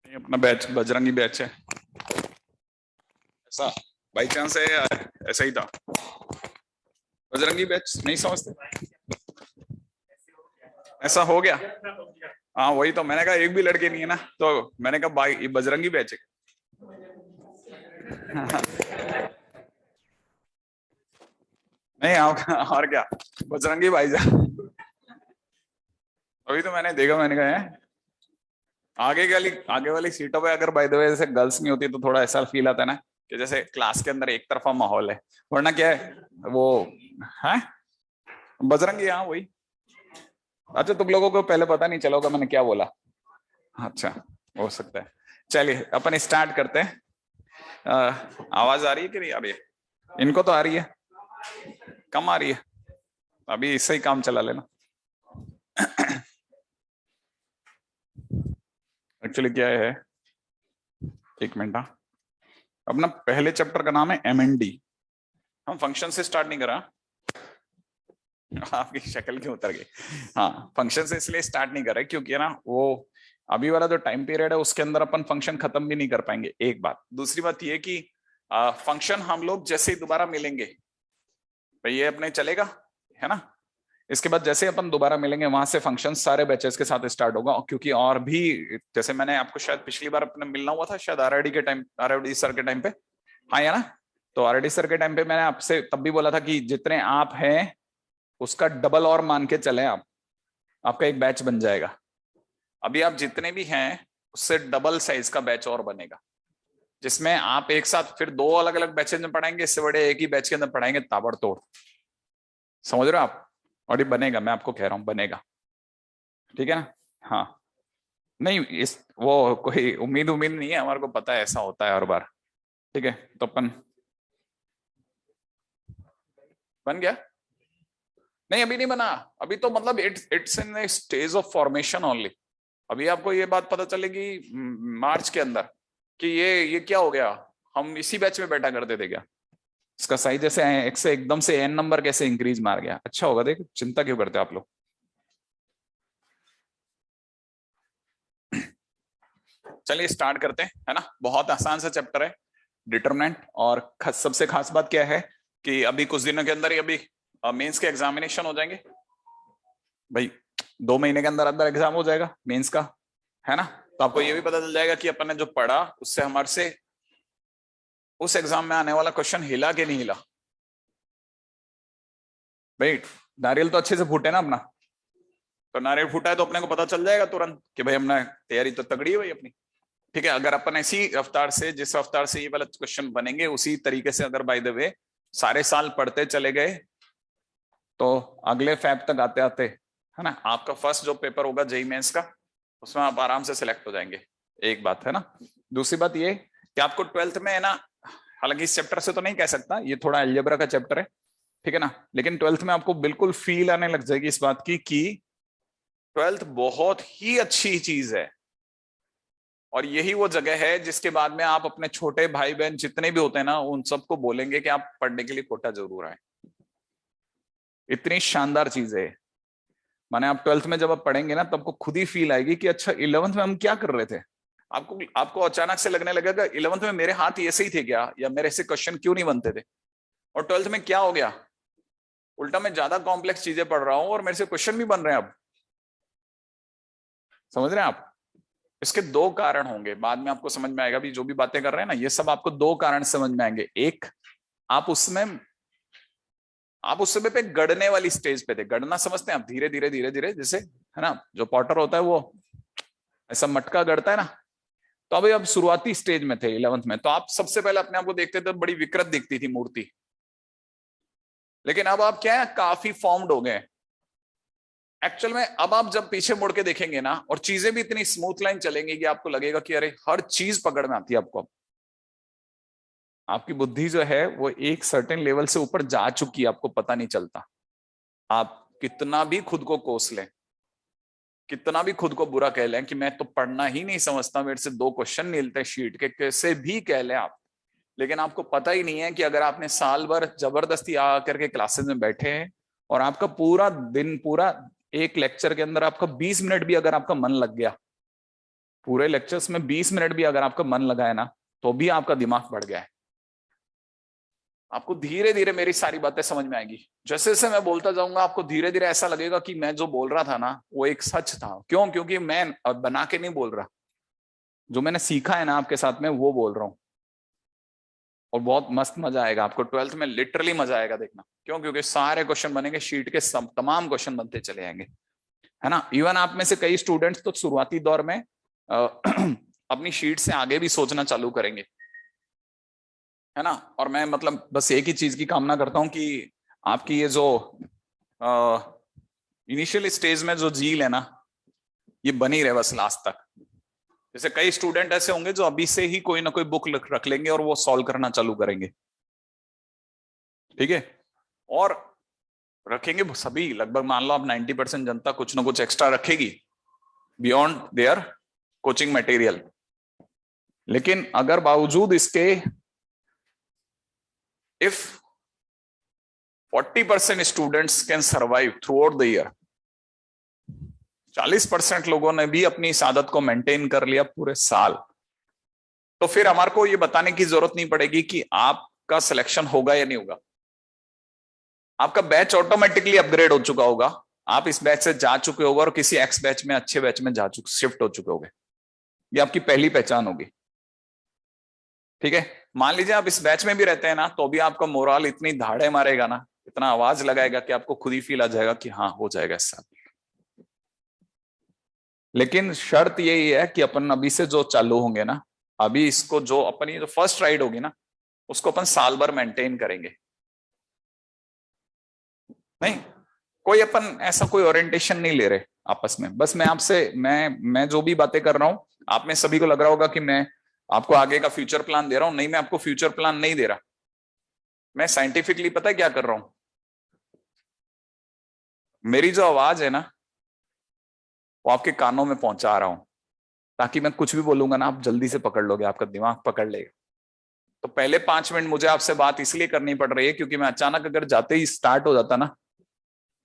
ये अपना batch Bajrangi batch है। ऐसा बाई चांस है या ऐसा ही था? बजरंगी बैच नहीं समझते? ऐसा हो गया। हाँ वही तो मैंने कहा, एक भी लड़के नहीं है ना, तो मैंने कहा भाई ये बजरंगी बैच है। नहीं और क्या, बजरंगी भाईजान। अभी तो मैंने देखा, मैंने कहा है आगे वाली सीटों पे अगर बाय द वे जैसे गर्ल्स नहीं होती तो थोड़ा ऐसा फील आता है ना कि जैसे क्लास के अंदर एक तरफा माहौल है, वरना क्या है वो है बजरंगी। हाँ वही। अच्छा तुम लोगों को पहले पता नहीं चला होगा मैंने क्या बोला। अच्छा, हो सकता है। चलिए अपन स्टार्ट करते हैं। आवाज आ रही है कि नहीं आ रही है? इनको तो आ रही है, कम आ रही है। अभी इससे ही काम चला लेना। एक्चुअली क्या है, एक मिनट। हाँ, अपना पहले चैप्टर का नाम है MND। हम फंक्शन से स्टार्ट नहीं करा। आपकी शक्ल क्यों उतर गई? हाँ, फंक्शन से इसलिए स्टार्ट नहीं कर रहे क्योंकि है ना वो अभी वाला जो टाइम पीरियड है उसके अंदर अपन फंक्शन खत्म भी नहीं कर पाएंगे, एक बात। दूसरी बात ये कि फंक्शन हम लोग जैसे ही दोबारा मिलेंगे भाई ये अपने चलेगा, है ना। इसके बाद जैसे अपन दोबारा मिलेंगे वहां से फंक्शन सारे बैचेस के साथ स्टार्ट होगा, क्योंकि और भी जैसे मैंने आपको शायद पिछली बार अपने मिलना हुआ था शायद RID के टाइम, RID सर के टाइम पे। हाँ या ना। तो RID सर के टाइम पे मैंने आपसे तब भी बोला था कि जितने आप हैं उसका डबल और मान के चले आप, आपका एक बैच बन जाएगा। अभी आप जितने भी हैं उससे डबल साइज का बैच और बनेगा, जिसमें आप एक साथ फिर दो अलग अलग बैचेज में पढ़ाएंगे, इससे बड़े एक ही बैच के अंदर पढ़ाएंगे ताबड़तोड़। समझ रहे हो आप? और ये बनेगा, मैं आपको कह रहा हूं बनेगा। ठीक है ना? हाँ। नहीं इस वो कोई उम्मीद उम्मीद नहीं है, हमारे को पता है ऐसा होता है हर बार। ठीक है, तो अपन बन गया। नहीं अभी नहीं बना। अभी तो मतलब it's in stage of formation only. अभी आपको ये बात पता चलेगी मार्च के अंदर कि ये क्या हो गया, हम इसी बैच में बैठा करते थे क्या। इसका साइज जैसे एक से एकदम से N नंबर कैसे इंक्रीज मार गया। अच्छा होगा, देख चिंता क्यों करते हो आप लोग। चलिए स्टार्ट करते हैं, है ना। बहुत आसान सा चैप्टर है, डिटरमिनेंट। और सबसे खास बात क्या है कि अभी कुछ दिनों के अंदर ही अभी मेंस के एग्जामिनेशन हो जाएंगे भाई। 2 महीने के अंदर अंदर एग्जाम हो जाएगा मेंस का, है ना। तो आपको ये भी पता चल जाएगा कि अपन ने जो पढ़ा उससे हमारे से उस एग्जाम में आने वाला क्वेश्चन हिला कि नहीं हिला। भाई नारियल तो अच्छे से फूटे ना अपना, तो नारियल फूटा है तो अपने को पता चल जाएगा तुरंत कि भाई हमने तैयारी तो तगड़ी है भाई अपनी। ठीक है, अगर अपन ऐसी रफ्तार से जिस रफ्तार से ये वाला क्वेश्चन बनेंगे उसी तरीके से अगर बाय द वे सारे साल पढ़ते चले गए तो अगले फैब तक आते आते, है ना, आपका फर्स्ट जो पेपर होगा जेई मेंस का उसमें आप आराम से सिलेक्ट हो जाएंगे। एक बात है ना। दूसरी बात ये कि आपको 12th में है ना, हालांकि इस चैप्टर से तो नहीं कह सकता, ये थोड़ा अलजेब्रा का चैप्टर है, ठीक है ना, लेकिन 12th में आपको बिल्कुल फील आने लग जाएगी इस बात की कि 12th बहुत ही अच्छी चीज है। और यही वो जगह है जिसके बाद में आप अपने छोटे भाई बहन जितने भी होते हैं ना उन सबको बोलेंगे कि आप पढ़ने के लिए कोटा जरूर आए। इतनी शानदार चीज है। माने आप 12th में जब आप पढ़ेंगे ना तब आपको खुद ही फील आएगी कि अच्छा 11th में हम क्या कर रहे थे। आपको आपको अचानक से लगने लगेगा 11th में मेरे हाथ ऐसे ही थे क्या, या मेरे से क्वेश्चन क्यों नहीं बनते थे। और 12th में क्या हो गया, उल्टा मैं ज्यादा कॉम्प्लेक्स चीजें पढ़ रहा हूं और मेरे से क्वेश्चन भी बन रहे हैं अब। समझ रहे हैं आप? इसके दो कारण होंगे, बाद में आपको समझ में आएगा भी जो भी बातें कर रहे हैं ना ये सब आपको दो कारण समझ में आएंगे। एक, आप उसमें आप उस समय पे गड़ने वाली स्टेज पे थे। गड़ना समझते हैं आप? धीरे धीरे धीरे धीरे जैसे, है ना, जो पॉटर होता है वो ऐसा मटका गड़ता है ना। तो अभी अब शुरुआती स्टेज में थे 11th में, तो आप सबसे पहले अपने आप को देखते थे बड़ी विकृत दिखती थी मूर्ति। लेकिन अब आप क्या है, काफी फॉर्म्ड हो गए एक्चुअल में। अब आप जब पीछे मुड़ के देखेंगे ना और चीजें भी इतनी स्मूथ लाइन चलेंगी कि आपको लगेगा कि अरे हर चीज पकड़ में आती है आपको। आपकी बुद्धि जो है वो एक सर्टेन लेवल से ऊपर जा चुकी है, आपको पता नहीं चलता। आप कितना भी खुद को कोस लें, कितना भी खुद को बुरा कह लें कि मैं तो पढ़ना ही नहीं समझता, मेरे से 2 क्वेश्चन मिलते शीट के, कैसे भी कह लें आप, लेकिन आपको पता ही नहीं है कि अगर आपने साल भर जबरदस्ती आ करके क्लासेस में बैठे हैं और आपका पूरा दिन, पूरा एक लेक्चर के अंदर आपका 20 मिनट भी अगर आपका मन लग गया, पूरे लेक्चर्स में 20 मिनट भी अगर आपका मन लगा है ना, तो भी आपका दिमाग बढ़ गया है। आपको धीरे धीरे मेरी सारी बातें समझ में आएगी। जैसे जैसे मैं बोलता जाऊंगा आपको धीरे धीरे ऐसा लगेगा कि मैं जो बोल रहा था ना वो एक सच था। क्यों? क्योंकि मैं बना के नहीं बोल रहा, जो मैंने सीखा है ना आपके साथ में वो बोल रहा हूँ। और बहुत मस्त मजा आएगा आपको 12th में, लिटरली मजा आएगा देखना। क्यों? क्योंकि सारे क्वेश्चन बनेंगे, शीट के तमाम क्वेश्चन बनते चले जाएंगे, है ना। इवन आप में से कई स्टूडेंट्स तो शुरुआती दौर में अपनी शीट से आगे भी सोचना चालू करेंगे, है ना। और मैं मतलब बस एक ही चीज की कामना करता हूं कि आपकी ये जो इनिशियल स्टेज में जो झील है ना, ये बनी रहे बस लास्ट तक। जैसे कई स्टूडेंट ऐसे होंगे जो अभी से ही कोई ना कोई बुक रख लेंगे और वो सॉल्व करना चालू करेंगे, ठीक है। और रखेंगे सभी, लगभग मान लो आप 90% जनता कुछ ना कुछ एक्स्ट्रा रखेगी बियॉन्ड देयर कोचिंग मटेरियल। लेकिन अगर बावजूद इसके if 40% students can survive through out the year, 40% लोगों ने भी अपनी इस आदत को मेंटेन कर लिया पूरे साल, तो फिर हमारे को ये बताने की जरूरत नहीं पड़ेगी कि आपका सिलेक्शन होगा या नहीं होगा। आपका बैच ऑटोमेटिकली अपग्रेड हो चुका होगा, आप इस बैच से जा चुके होगे और किसी एक्स बैच में, अच्छे बैच में जा चुके, शिफ्ट हो चुके होगे। ये आपकी पहली पहचान होगी, ठीक है। मान लीजिए आप इस बैच में भी रहते हैं ना, तो भी आपका मोरल इतनी धाड़े मारेगा ना, इतना आवाज लगाएगा कि आपको खुद ही फील आ जाएगा कि हाँ हो जाएगा इस साल। लेकिन शर्त यही है कि अपन अभी से जो चालू होंगे ना, अभी इसको जो अपन ये जो फर्स्ट राइड होगी ना, उसको अपन साल भर मेंटेन करेंगे। नहीं, कोई अपन ऐसा कोई ओरिएंटेशन नहीं ले रहे आपस में। बस मैं आपसे, मैं जो भी बातें कर रहा हूं, आप में सभी को लग रहा होगा कि मैं आपको आगे का फ्यूचर प्लान दे रहा हूं। नहीं, मैं आपको फ्यूचर प्लान नहीं दे रहा। मैं साइंटिफिकली पता है क्या कर रहा हूं? मेरी जो आवाज है ना, वो आपके कानों में पहुंचा रहा हूं, ताकि मैं कुछ भी बोलूंगा ना आप जल्दी से पकड़ लोगे, आपका दिमाग पकड़ लेगा। तो पहले 5 मिनट मुझे आपसे बात इसलिए करनी पड़ रही है क्योंकि मैं अचानक अगर जाते ही स्टार्ट हो जाता ना,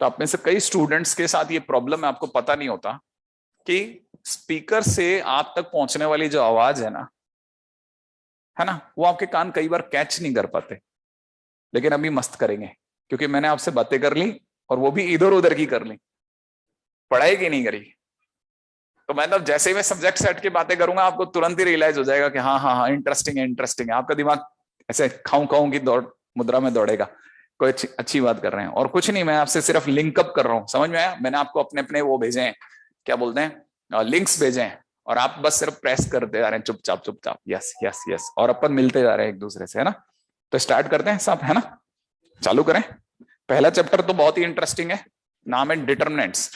तो आप में से कई स्टूडेंट्स के साथ ये प्रॉब्लम है, आपको पता नहीं होता कि स्पीकर से आप तक पहुंचने वाली जो आवाज है ना, वो आपके कान कई बार कैच नहीं कर पाते। लेकिन अभी मस्त करेंगे, क्योंकि मैंने आपसे बातें कर ली, और वो भी इधर उधर की कर ली, पढ़ाई की नहीं करी। तो मतलब जैसे ही मैं सब्जेक्ट सेट की बातें करूंगा, आपको तुरंत ही रियलाइज हो जाएगा कि हाँ हाँ हाँ, इंटरेस्टिंग है, इंटरेस्टिंग है। आपका दिमाग ऐसे खाऊं खाऊं की दौड़ मुद्रा में दौड़ेगा, कोई अच्छी बात कर रहे हैं। और कुछ नहीं, मैं आपसे सिर्फ लिंकअप कर रहा हूँ, समझ में आया? मैंने आपको अपने अपने वो भेजे हैं, क्या बोलते हैं, लिंक्स भेजे हैं, और आप बस सिर्फ प्रेस करते जा रहे हैं चुपचाप चुपचाप, यस यस यस, और अपन मिलते जा रहे हैं एक दूसरे से, है ना। तो स्टार्ट करते हैं सब, है ना, चालू करें। पहला चैप्टर तो बहुत ही इंटरेस्टिंग है, नाम है डिटर्मिनेंट्स।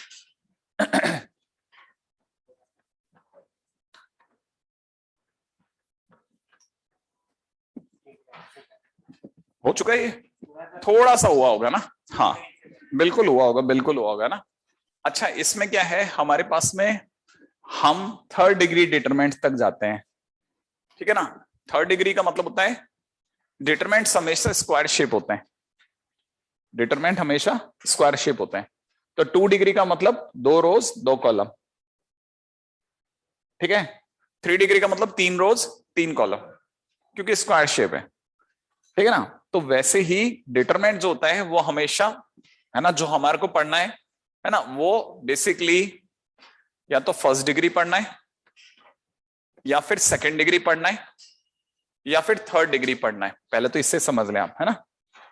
हो चुका है ये? थोड़ा सा हुआ होगा ना? हाँ, बिल्कुल हुआ होगा, बिल्कुल हुआ होगा ना। अच्छा, इसमें क्या है हमारे पास में, हम थर्ड डिग्री डिटरमिनेंट तक जाते हैं, ठीक है ना। थर्ड डिग्री का मतलब होता है डिटरमिनेंट हमेशा स्क्वायर शेप होते हैं, डिटरमिनेंट हमेशा स्क्वायर शेप होते हैं। तो 2 डिग्री का मतलब 2 रोज 2 कॉलम, ठीक है। 3 डिग्री का मतलब 3 रोज 3 कॉलम, क्योंकि स्क्वायर शेप है, ठीक है ना। तो वैसे ही डिटरमिनेंट जो होता है वो हमेशा, है ना, जो हमारे को पढ़ना है ना, वो बेसिकली या तो फर्स्ट डिग्री पढ़ना है, या फिर सेकंड डिग्री पढ़ना है, या फिर थर्ड डिग्री पढ़ना है। पहले तो इससे समझ लें आप, है ना।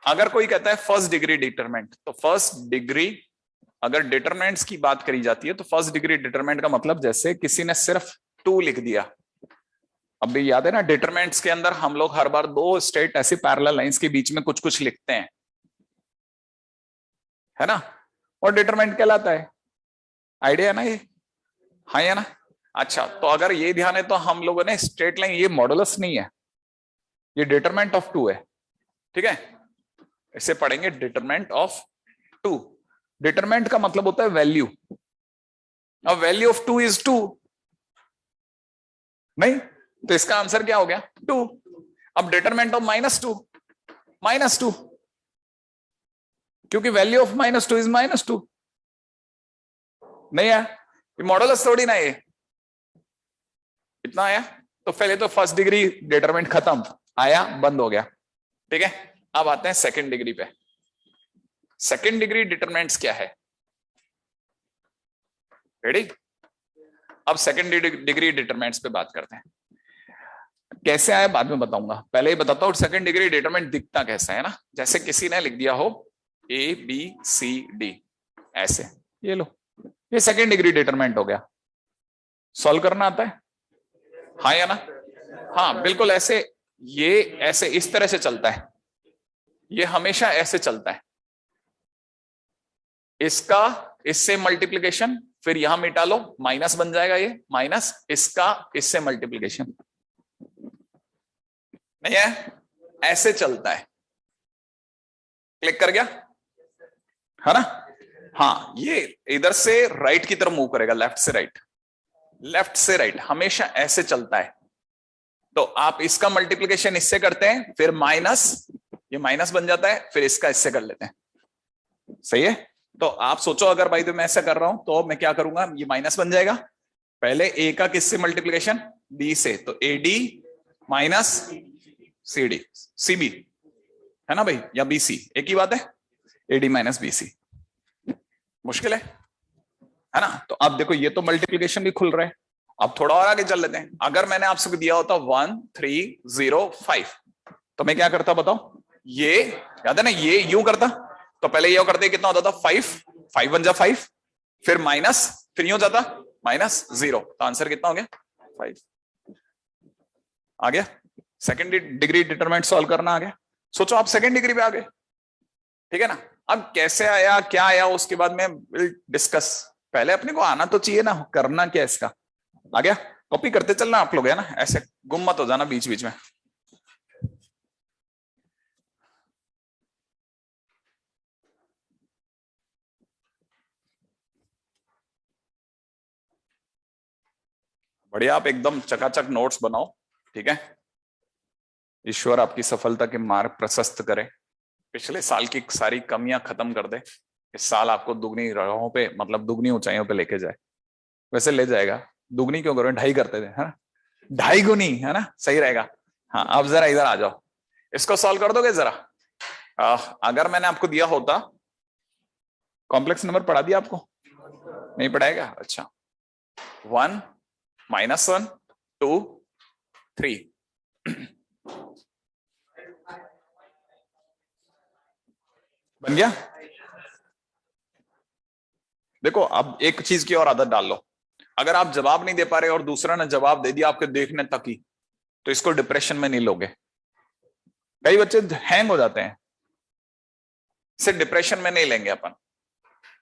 अगर कोई कहता है फर्स्ट डिग्री डिटरमिनेंट, तो फर्स्ट डिग्री अगर डिटरमिनेंट्स की बात करी जाती है, तो फर्स्ट डिग्री डिटरमिनेंट का मतलब जैसे किसी ने सिर्फ 2 लिख दिया। अब भी याद है ना, डिटरमिनेंट्स के अंदर हम लोग हर बार 2 स्ट्रेट ऐसी पैरेलल लाइंस के बीच में कुछ कुछ लिखते हैं, है ना, और डिटरमिनेंट कहलाता है। आइडिया है ना ये? हाँ या ना? अच्छा, तो अगर ये ध्यान है तो हम लोगों ने स्ट्रेट लाइन, ये मॉडुलस नहीं है, ये डिटरमिनेंट ऑफ 2 है, ठीक है। इसे पढ़ेंगे डिटरमिनेंट ऑफ 2। डिटरमिनेंट का मतलब होता है वैल्यू। अब वैल्यू ऑफ 2 इज 2, नहीं, तो इसका आंसर क्या हो गया? 2। अब डिटरमिनेंट ऑफ -2, -2, क्योंकि वैल्यू ऑफ -2 इज -2। नहीं है, ये मॉडुलस थोड़ी ना, ये इतना आया, तो पहले तो फर्स्ट डिग्री डिटरमिनेंट खत्म, आया बंद हो गया। ठीक है, अब आते हैं सेकंड डिग्री पे। सेकंड डिग्री डिटरमिनेंट्स क्या है? रेडी? अब सेकंड डिग्री डिटरमिनेंट्स पे बात करते हैं। कैसे आया बाद में बताऊंगा, पहले ही बताता हूं सेकंड डिग्री डिटरमिनेंट दिखता कैसा है ना। जैसे किसी ने लिख दिया हो ए बी सी डी ऐसे, ये लो, ये सेकंड डिग्री डिटरमिनेंट हो गया। सॉल्व करना आता है? हाँ या ना? हाँ बिल्कुल ऐसे, ये ऐसे इस तरह से चलता है, ये हमेशा ऐसे चलता है। इसका इससे मल्टीप्लिकेशन, फिर यहां मिटा लो, माइनस बन जाएगा ये, माइनस इसका इससे मल्टीप्लिकेशन, नहीं है? ऐसे चलता है। क्लिक कर गया है ना? हाँ, ये इधर से राइट की तरफ मूव करेगा, लेफ्ट से राइट, लेफ्ट से राइट, हमेशा ऐसे चलता है। तो आप इसका मल्टीप्लिकेशन इससे करते हैं, फिर माइनस, ये माइनस बन जाता है, फिर इसका इससे कर लेते हैं। सही है? तो आप सोचो अगर भाई तो मैं ऐसा कर रहा हूं तो मैं क्या करूंगा, ये माइनस बन जाएगा, पहले ए का किससे मल्टीप्लिकेशन, बी से, तो a d minus c d, c b है ना भाई, या बी सी, एक ही बात है, a d minus b c. मुश्किल है ना? तो अब देखो ये तो मल्टीप्लिकेशन भी खुल रहा है। अब थोड़ा और आगे चल लेते हैं। अगर मैंने आपसे दिया होता 1 3 0 5, तो मैं क्या करता बताओ? ये याद है ना, ये यूं करता, तो पहले ये करते कितना होता था 5, 5 बन जा 5, फिर माइनस, फिर यूं जाता माइनस 0, तो आंसर कितना हो गया 5। आ गया? सेकंड डिग्री डिटरमिनेंट सॉल्व करना आ गया। सोचो आप सेकंड डिग्री पे आ गए, ठीक है ना? अब कैसे आया, क्या आया, उसके बाद में विल डिस्कस। पहले अपने को आना तो चाहिए ना, करना क्या इसका। आ गया? कॉपी करते चलना आप लोग, है ना, ऐसे गुम मत हो जाना बीच बीच में। बढ़िया, आप एकदम चकाचक नोट्स बनाओ, ठीक है? ईश्वर आपकी सफलता के मार्ग प्रशस्त करे, पिछले साल की सारी कमियां खत्म कर दे, इस साल आपको दुगनी राहों पे, मतलब दुगनी ऊंचाइयों पे लेके जाए। वैसे ले जाएगा, दुगनी क्यों करो, 2.5 करते थे, है ना? 2.5 गुनी, है ना, सही रहेगा। हाँ, अब जरा इधर आ जाओ, इसको सॉल्व कर दोगे जरा? अगर मैंने आपको दिया होता, कॉम्प्लेक्स नंबर पढ़ा दिया आपको? नहीं पढ़ाएगा? अच्छा, 1 -1 2 3 बन गया? देखो अब एक चीज की और आदत डाल लो, अगर आप जवाब नहीं दे पा रहे और दूसरा ने जवाब दे दिया आपके देखने तक ही, तो इसको डिप्रेशन में नहीं लोगे। कई बच्चे हैंग हो जाते हैं, सिर्फ डिप्रेशन में नहीं लेंगे अपन,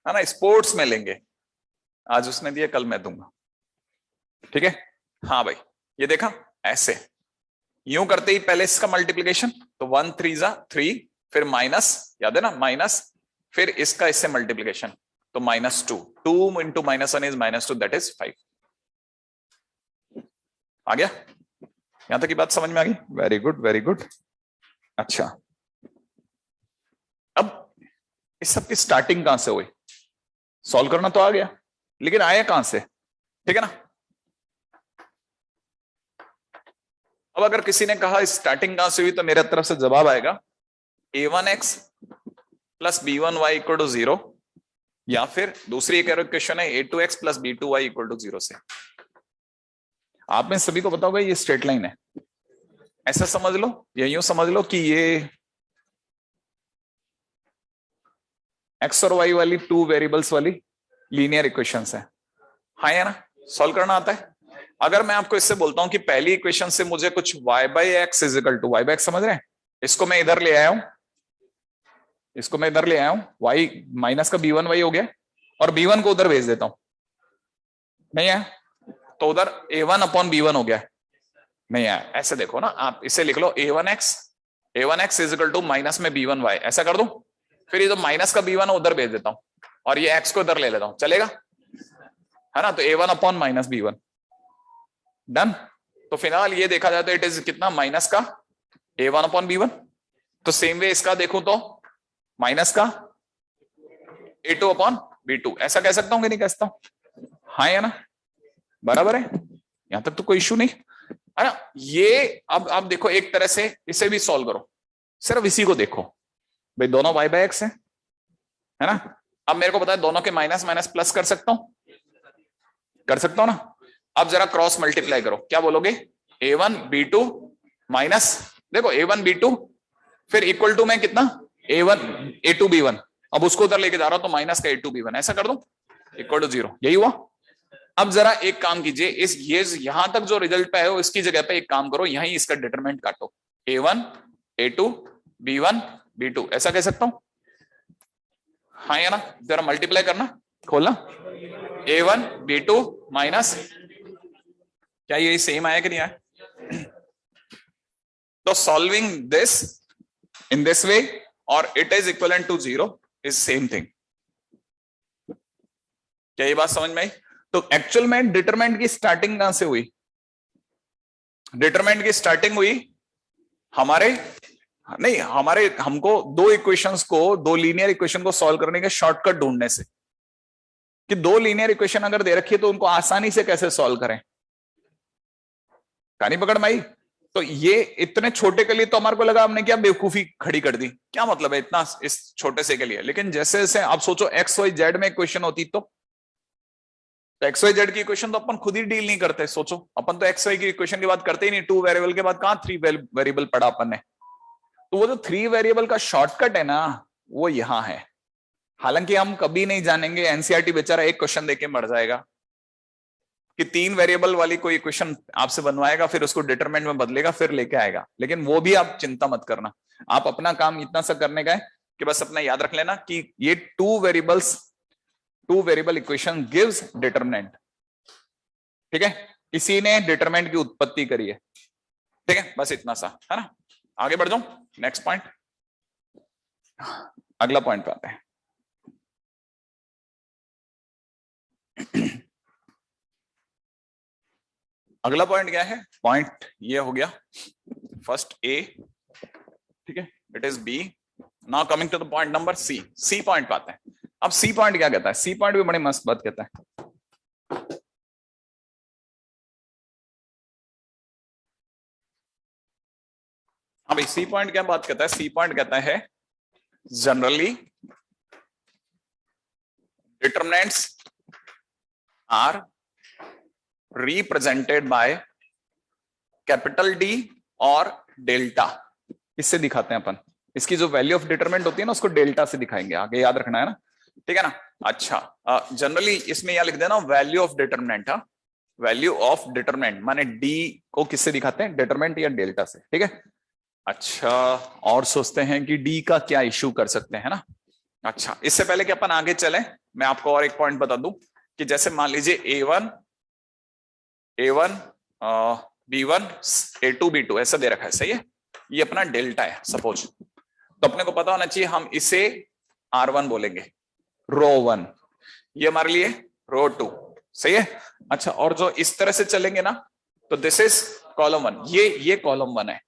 है ना, स्पोर्ट्स में लेंगे। आज उसने दिया, कल मैं दूंगा, ठीक है? हाँ भाई, ये देखा ऐसे, यूं करते ही पहले इसका मल्टीप्लीकेशन, तो 1 3 3, फिर माइनस, याद है ना, माइनस, फिर इसका इससे मल्टीप्लीकेशन, तो -2, 2 इंटू -1 इज -2, दैट इज 5। आ गया? यहां तक की बात समझ में आ गई? Very good, very good. अच्छा, अब इस सब की स्टार्टिंग कहां से हुई? सॉल्व करना तो आ गया, लेकिन आया कहां से? ठीक है ना? अब अगर किसी ने कहा स्टार्टिंग कहां से हुई, तो मेरे तरफ से जवाब आएगा a1x plus b1y equal to 0, या फिर दूसरी एक क्वेश्चन है a2x plus b2y equal to 0 से। आप में सभी को पता होगा ये स्ट्रेट लाइन है, ऐसा समझ लो, या यूं समझ लो कि ये x और y वाली 2 वेरिएबल्स वाली लीनियर इक्वेशंस है। हाँ या ना? सॉल्व करना आता है? अगर मैं आपको इससे बोलता हूं कि पहली इक्वेशन से मुझे कुछ y/x is equal to y/x, समझ रहे हैं? इसको मैं इधर ले आया हूं, इसको मैं इधर ले आया हूं, y माइनस का b1y हो गया, और b1 को उधर भेज देता हूं, नहीं है? तो उधर a1/b1 हो गया, नहीं है? ऐसे देखो ना, आप इसे लिख लो a1x is equal to minus में b1y, ऐसा कर दूं, फिर ये जो माइनस का b1 है उधर भेज देता हूं, और ये x को इधर ले लेता हूं, चलेगा? है ना? तो a1/-b1 डन। तो फिलहाल ये देखा जाए तो इट इज कितना, माइनस का a1/b1। तो सेम वे इसका देखूं तो माइनस का a2/b2, ऐसा कह सकता हूं कि नहीं कह सकता हूं? हाँ या ना? बराबर है? यहां तक तो कोई इश्यू नहीं है ना। ये अब देखो एक तरह से इसे भी सॉल्व करो, सिर्फ इसी को देखो भाई, दोनों y/x है ना। अब मेरे को पता है दोनों के माइनस माइनस प्लस कर सकता हूं ना। अब जरा क्रॉस मल्टीप्लाई करो, क्या बोलोगे, a1 b2 माइनस, देखो a1 b2 फिर इक्वल टू में कितना a1 a2 b1, अब उसको उधर लेके जा रहा हूं तो माइनस का a2 b1 ऐसा कर दूं इक्वल टू 0, यही हुआ। अब जरा एक काम कीजिए, इस ये यहां तक जो रिजल्ट पे है वो इसकी जगह पे एक काम करो, यहीं इसका डिटरमिनेंट काटो, a1 a2 b1 b2 ऐसा कह सकता हूं, हाँ या ना। जरा मल्टीप्लाई करना, खोलना, a1 b2 माइनस, क्या ये सेम आया कि नहीं आया। तो solving this in this way और it is equivalent to 0 is same thing. क्या ये बात समझ में आई। तो एक्चुअल में डिटरमिनेंट की स्टार्टिंग कहां से हुई, डिटरमिनेंट की स्टार्टिंग हुई हमारे नहीं, हमारे हमको दो इक्वेशंस को, दो लीनियर इक्वेशन को सॉल्व करने के शॉर्टकट ढूंढने से, कि दो लीनियर इक्वेशन अगर दे रखी है तो उनको आसानी से कैसे सॉल्व करें, कहानी पकड़ में आई। तो ये इतने छोटे के लिए तो हमारे को लगा हमने क्या बेवकूफी खड़ी कर दी, क्या मतलब है इतना इस छोटे से के लिए। लेकिन जैसे जैसे आप सोचो एक्स वाई जेड में इक्वेशन होती तो एक्स वाई जेड की इक्वेशन तो अपन खुद ही डील नहीं करते। सोचो अपन तो एक्स वाई की इक्वेशन की बात करते ही नहीं, 2 वेरिएबल के बाद कहां 3 वेरिएबल पढ़ा अपन ने। तो वो जो 3 वेरिएबल का शॉर्टकट है ना वो यहां है। हालांकि हम कभी नहीं जानेंगे, एनसीईआरटी बेचारा एक क्वेश्चन देके मर जाएगा कि 3 वेरिएबल वाली कोई इक्वेशन आपसे बनवाएगा, फिर उसको डिटरमिनेंट में बदलेगा, फिर लेके आएगा। लेकिन वो भी आप चिंता मत करना, आप अपना काम इतना सा करने का है कि बस अपना याद रख लेना कि ये 2 वेरिएबल इक्वेशन गिव्स डिटरमिनेंट, ठीक है। इसी ने डिटरमिनेंट की उत्पत्ति करी है, ठीक है। बस इतना सा है ना। आगे बढ़ जाऊं, नेक्स्ट पॉइंट, अगला पॉइंट पे आते हैं। अगला पॉइंट क्या है, पॉइंट ये हो गया फर्स्ट ए, ठीक है, it is b. Now coming to the point number c. C point पे आते हैं। अब सी पॉइंट क्या कहता है, सी पॉइंट भी बड़ी मस्त बात कहता है। अब सी पॉइंट क्या बात कहता है, सी पॉइंट कहता है generally determinants are represented by capital D और डेल्टा। इससे दिखाते हैं अपन, इसकी जो वैल्यू ऑफ डिटरमिनेंट होती है ना उसको डेल्टा से दिखाएंगे, आगे याद रखना है ना, ठीक है ना। अच्छा, जनरली इसमें यहां लिख देना वैल्यू ऑफ डिटरमिनेंट। हाँ, वैल्यू ऑफ डिटरमिनेंट माने डी को किससे दिखाते हैं, डिटरमिनेंट या डेल्टा से, ठीक है। अच्छा, और सोचते हैं कि डी का क्या इश्यू कर सकते हैं ना। अच्छा, इससे पहले कि अपन आगे चले मैं आपको और एक पॉइंट बता दूं कि जैसे मान लीजिए A1 B1 A2 B2 ऐसा दे रखा है, सही है, ये अपना डेल्टा है सपोज। तो अपने को पता होना चाहिए हम इसे R1 बोलेंगे, रो 1, ये हमारे लिए रो 2, सही है। अच्छा, और जो इस तरह से चलेंगे ना तो दिस इज कॉलम 1, ये कॉलम 1 है,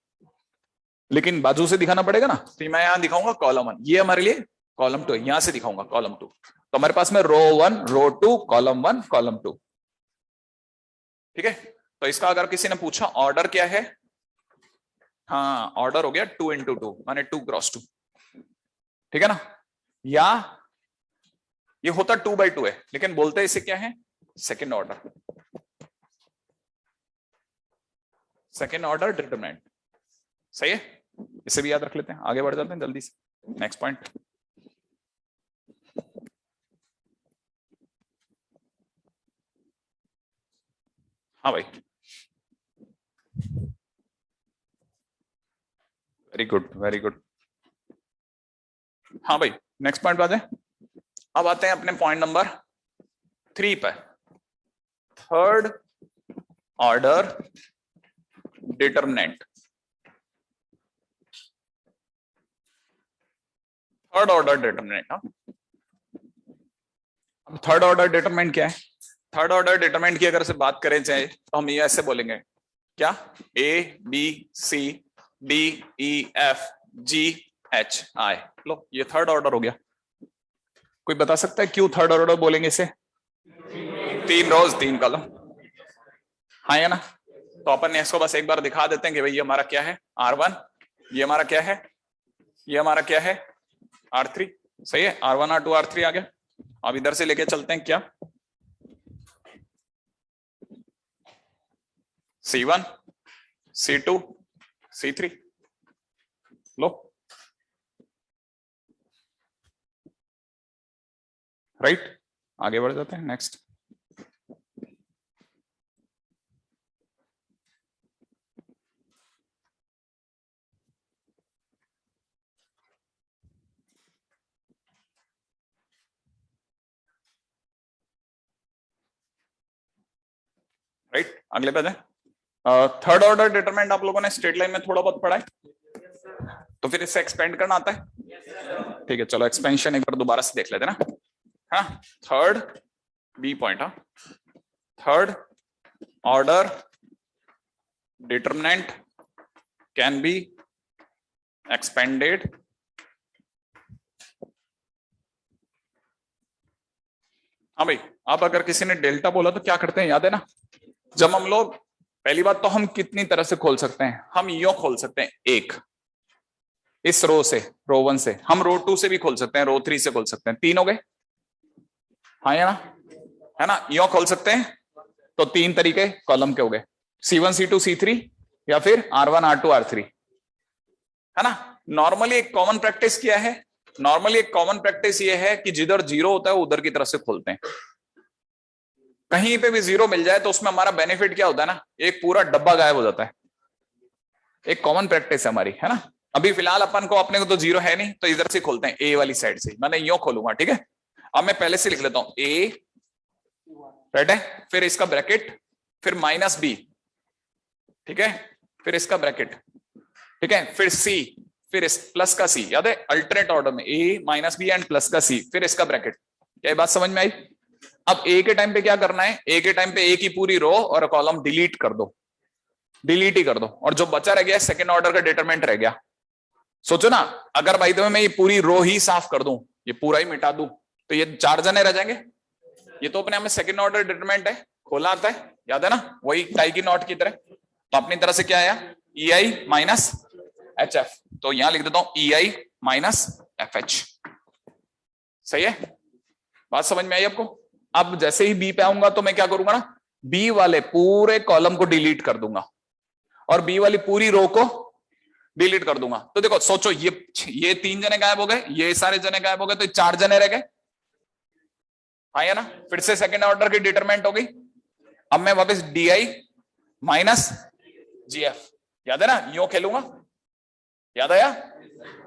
लेकिन बाजू से दिखाना पड़ेगा ना, तो मैं यहां दिखाऊंगा कॉलम 1, ये हमारे लिए कॉलम 2, यहां से दिखाऊंगा कॉलम 2। तो हमारे पास में रो 1 रो 2 कॉलम 1 कॉलम 2, ठीक है। तो इसका अगर किसी ने पूछा ऑर्डर क्या है, हाँ ऑर्डर हो गया 2 into 2 माने 2 क्रॉस 2, ठीक है ना। या ये होता 2/2 है, लेकिन बोलते हैं इसे क्या है, second order, second order determinant, सही है। इसे भी याद रख लेते हैं, आगे बढ़ जाते हैं जल्दी से, नेक्स्ट पॉइंट। हाँ भाई, वेरी गुड वेरी गुड। हाँ भाई, नेक्स्ट पॉइंट पे आते हैं। अब आते हैं अपने पॉइंट नंबर 3 पे, third order determinant. Third order determinant, अब थर्ड ऑर्डर डिटरमिनेंट क्या है, थर्ड ऑर्डर डिटरमिनेंट की अगर से बात करें चाहे तो हम ये ऐसे बोलेंगे, क्या, A B C D E F G H I, लो ये थर्ड ऑर्डर हो गया। कोई बता सकता है क्यों थर्ड ऑर्डर बोलेंगे इसे, 3 रोज 3 कॉलम, हाँ या ना? तो अपन ने इसको बस एक बार दिखा देते हैं कि भाई ये हमारा क्या है R1, ये हमारा क्या है, ये हमारा क्या है R3। सही है, R1 R2 R3 आ गया। अब इधर से लेके चलते हैं क्या, C1 C2 C3 लो, राइट। आगे बढ़ जाते हैं नेक्स्ट। राइट, अगले पे थर्ड ऑर्डर डिटरमिनेंट आप लोगों ने स्ट्रेट लाइन में थोड़ा बहुत पढ़ा है, तो फिर इससे एक्सपेंड करना आता है। ठीक है, चलो एक्सपेंशन एक बार दोबारा से देख लेते हैं ना। हाँ, थर्ड बी पॉइंट, हाँ, third order determinant can be expanded हाँ भाई, अब अगर किसी ने डेल्टा बोला तो क्या करते हैं, याद है ना? जब हम लोग, पहली बात तो हम कितनी तरह से खोल सकते हैं, हम यो खोल सकते हैं, एक इस रो से, रो 1 से, हम रो 2 से भी खोल सकते हैं, रो 3 से खोल सकते हैं, 3 हो गए, हाँ या ना? है ना, यो खोल सकते हैं, तो 3 तरीके कॉलम के हो गए, C1 C2 C3 या फिर R1 R2 R3, है ना? नॉर्मली एक कॉमन प्रैक्टिस क्या है, नॉर्मली एक कॉमन प्रैक्टिस ये है कि जिधर जीरो होता है उधर की तरफ से खोलते हैं। कहीं पे भी जीरो मिल जाए तो उसमें हमारा बेनिफिट क्या होता है ना, एक पूरा डब्बा गायब हो जाता है। एक कॉमन प्रैक्टिस है हमारी, है ना? अभी फिलहाल अपन को, अपने को तो जीरो है नहीं, तो इधर से खोलते हैं, ए वाली साइड से मैंने यो खोलूंगा, ठीक है? अब मैं पहले से लिख लेता हूं, ए, राइट है, फिर इसका ब्रैकेट, फिर माइनस बी, ठीक है, फिर इसका ब्रैकेट, ठीक है, फिर सी, फिर इस प्लस का सी, याद है अल्टरनेट ऑर्डर में, ए माइनस बी एंड प्लस का सी, फिर इसका ब्रैकेट। क्या बात समझ में आई? अब ए के टाइम पे क्या करना है, ए के टाइम पे ए की पूरी रो और कॉलम डिलीट कर दो, डिलीट ही कर दो, और जो बचा रह गया सेकंड ऑर्डर का डिटरमिनेंट रह गया। सोचो ना, अगर भाई तो मैं ये पूरी रो ही साफ कर दूं, ये पूरा ही मिटा दूं, तो ये 4 जने रह जाएंगे। ये तो अपने हमें सेकंड ऑर्डर डिटरमिनेंट है, खोला आता है, याद है ना, वही टाई की नॉट की तरह। तो अपनी तरह से क्या आया, ई आई माइनस एच एफ, तो यहां लिख देता हूं ई आई माइनस एफ एच। सही है, बात समझ में आई आपको? अब जैसे ही बी पे आऊंगा तो मैं क्या करूंगा ना, बी वाले पूरे कॉलम को डिलीट कर दूंगा और बी वाली पूरी रो को डिलीट कर दूंगा। तो देखो सोचो, ये 3 जने गायब हो गए, ये सारे जने गायब हो गए, तो 4 जने रह गए, हाँ या ना? फिर से सेकंड ऑर्डर की डिटरमिनेंट हो गई। अब मैं वापस डी आई माइनस जी एफ, याद है ना, यो खेलूंगा, याद आया?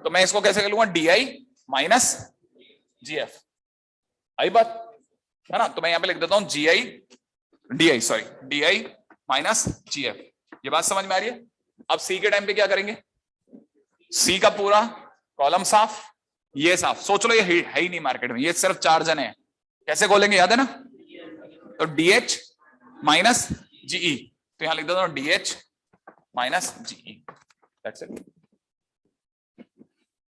तो मैं इसको कैसे खेलूंगा, डी आई माइनस जी एफ, आई बात, है ना? तो मैं यहां पे लिख देता हूं G I, D I, sorry, D I minus ji F. ये बात समझ में आ रही है? अब सी के टाइम पे क्या करेंगे, सी का पूरा कॉलम साफ, ये साफ, सोच लो ये है ही नहीं मार्केट में, ये सिर्फ 4 जने हैं, कैसे खोलेंगे, याद है ना? तो डी एच माइनस जीई, तो यहां लिख देता हूं D H minus GE, that's it.